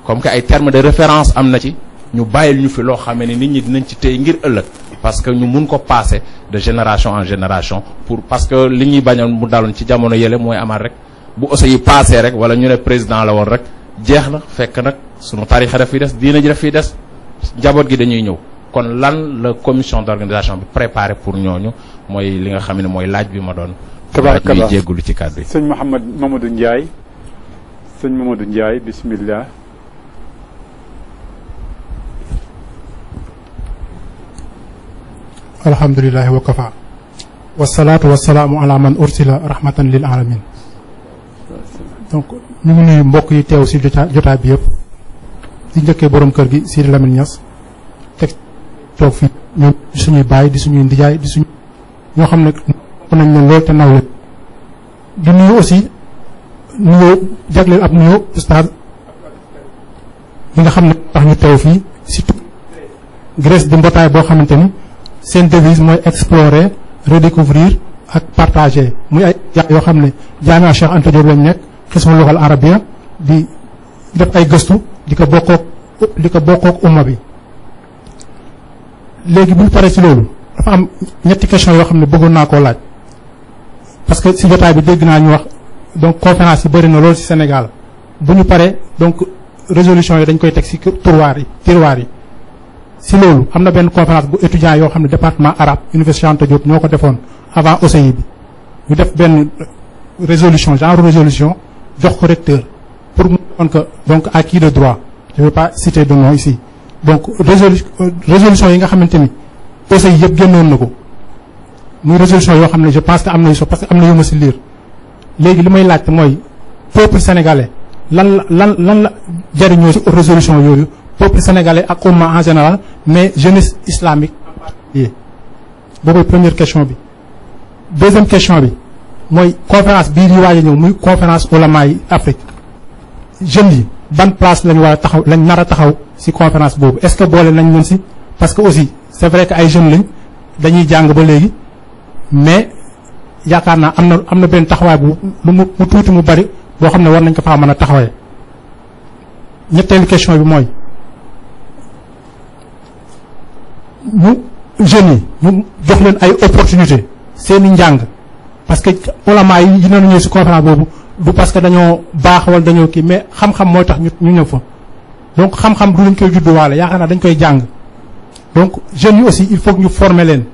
comme que ay termes de référence am na ci ñu bàyyil ñu fi loo xamee ni nit ñi dinañ ci téye ngir ëllëg parce que ñu mun ko passer de génération en génération parce que li ñuy bañoon mu daloon ci jamono yële mooy amaat rek bu ose yi passé rek wala ñu ne président la woon rek jeex na fekk nag sunu tarixa daf fiy des diina ji daf fiy des njaboot gi dañuy ñëw kon lan la commission d'organisation bi préparé pour ñooñu mooy li nga xam ne mooy laaj bi ma doon tabarakallah ñuy jéggulu ci kàddu yi sëñ Mamadou Ndiaye bismillah alhamdulillahi wa kafa wasalaatu wasalaamu ala man ursila rahmatan lil alamin donc ñu ngi nuyu mbokk yi teew si jotaay bi yëpp di njëkkee borom kër gi Sidi Lamine Niass teg toog fii ñoom di suñuy baay di suñuy ndijaay di suñu ñoo xam ne nañ leen lool te naw leen di nuyu aussi nuyoo jagleel ab nuyoo ustaaz yi nga xam ne tax ñu teew fii surtout Grèce di mbootaay boo xamante ni seen devise mooy explorer redécouvrir ak partager muy ay yoo xam ne jaamia Cheikh Anta Diop lañ nekk xismu luxal arabia di def ay gëstu di ko bokkook umma bi léegi bu ñu paree ci loolu dafa am ñetti question yoo xam ne bëggoon naa koo laaj parce que ci jotaay bi dégg naa ñu wax donc conférence yi bëri na loolu ci Sénégal bu ñu paree donc résolution yi dañ koy teg ci tiroir yi si loolu am na benn conférence bu étudiants yoo xam ne département arabe université Anta Diop ñoo ko defoon avant OCI bi ñu def benn résolution jox ko recteur pour mu doon que donc à qui le droit je ne vais pas citer de nom ici donc résolution yi nga xamante ni OCI yëpp génnoon na ko muy résolution yoo xam ne je pense que am na yu so parce que am na yu ma si lire léegi li may laajte mooy peuple sénégalais lan la jariñoo si résolution yooyu peuple sénégalais ak umma en général mais jeunesse islamique en particulier boobu première question bi. deuxième question bi mooy conférence bii di waaj a ñëw muy conférence ulama yi Afrique jeunes yi ban place lañ war a taxaw lañ nar a taxaw si conférence boobu est-ce que boole nañ leen si parce que aussi c'est vrai que ay jeunes lañ dañuy jàng ba léegi mais yaakaar naa am na benn taxawaay bu mu tuuti mu bari boo xam ne war nañ ko faa mën a taxawee. ñetteelu question bi mooy ñu jeunes yi ñu jox leen ay opportunité seeni njàng parce que ulama yi noonu ñëw si conférence boobu du parce que dañoo baax wala dañoo kii mais xam-xam mooy tax ñu ñëw fa donc xam-xam du lañ koy judduwaale yaakaar naa dañ koy jàng donc jeunes yi aussi il faut que ñu former leen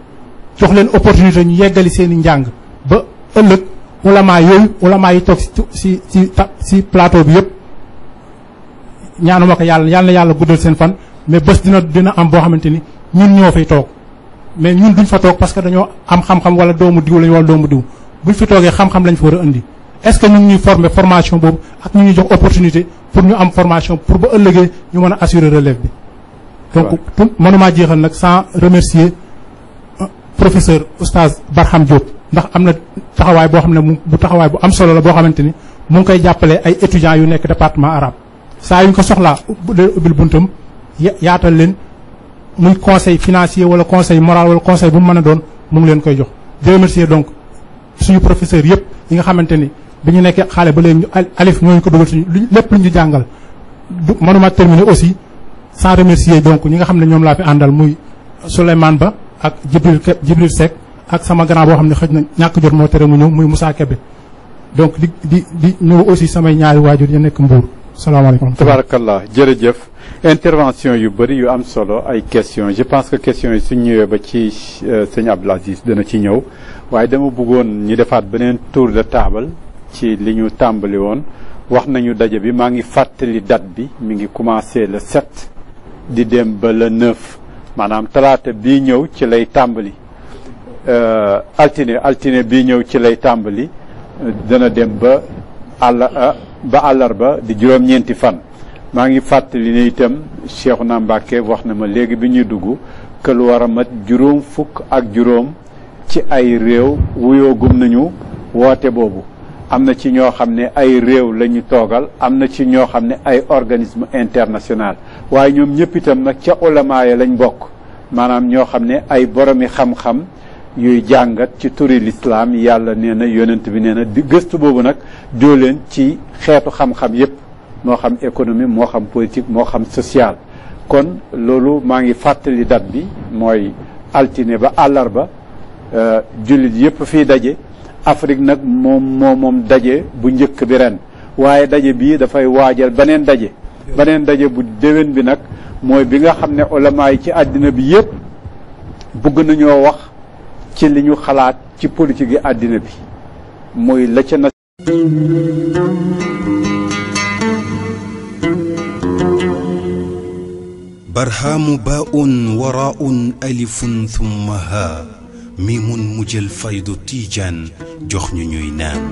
jox leen opportunité ñu yeggali seeni njàng ba ëllëg ulama yi toog si plateau bi yëpp ñaanuma ko yàlla guddal seen fan mais bés dina am boo xamante ni ñun ñoo fay toog mais ñun duñ fa toog parce que dañoo am xam-xam wala doomu diw lañ wala doomu diw buñ fi toogee xam-xam lañ fa war a indi est-ce que ñu ngi ñuy former formation boobu ak ñu ñuy jox opportunité pour ñu am formation pour ba ëllëgee ñu mën a assurer relève bi. donc mënumaa jeexal nag sans remercier professeur oustaz Barham Diop ndax am na taxawaay boo xam ne bu taxawaay bu am solo la boo xamante ni mu ngi koy jàppale ay étudiants yu nekk département arabe saa yu ñu ko soxlaa ubbil buntam yaatal leen. muy conseil financier wala conseil moral wala conseil bu mu mën a doon mu ngi leen koy jox di remercier donc suñu professeur yëpp yi nga xamante ni bi ñu nekkee xaale ba léegi alif ñooñu ko dugal suñu lépp lu ñu jàngal mënuma terminer aussi sans remercier donc ñi nga xam ne ñoom laa fi àndal muy Souleymane Ba ak Jibril Seck ak sama grand boo xam ne xëj na ñàkk jot moo tere mu ñëw muy Moussa Kébé donc di ñëw aussi samay ñaari waajur ya nekk Mbour salaamaaleykum. tabarakallah jërëjëf intervention yu bëri yu am solo ay questions je pense que questions yi suñ ñëwee ba ci sëñ Abdoul Aziz dana ci ñëw waaye dama bëggoon ñu defaat beneen tour de table ci li ñu tàmbali woon wax nañu daje bi maa ngi fàttali date bi mi ngi commencé le 7 di dem ba le 9 maanaam talaata bii ñëw ci lay tàmbali altine bii ñëw ci lay tàmbali dana dem ba àllarba di juróom-ñeenti fan maa ngi fàttali ne itam Cheikhouna Mbacké wax na ma léegi bi ñuy dugg que lu war a mat juróom fukk ak juróom ci ay réew wuyoo gum nañu woote boobu am na ci ñoo xam ne ay réew la ñu toogal am na ci ñoo xam ne ay organisme international waaye ñoom ñëpp itam nag ca ulama ya lañ bokk maanaam ñoo xam ne ay boromi xam-xam yuy jàngat ci turi lislaam yàlla nee na yonent bi nee na di gëstu boobu nag doo leen ci xeetu xam-xam yépp moo xam économie moo xam politique moo xam social kon loolu maa ngi fàttali date bi mooy altine ba àllarba jullit yépp fii daje Afrique nag moom daje bu njëkk bi ren waaye daje bii dafay waajal beneen daje bu déwén bi nag mooy bi nga xam ne ulama yi ci àddina bi yépp bëgg nañoo wax ci li ñu xalaat ci politique yi àddina bi mooy la ca na barhaamu baa'un waraa'un alifun thumma haa miimun mujjal faydu tiijaan jox ñu ñuy naan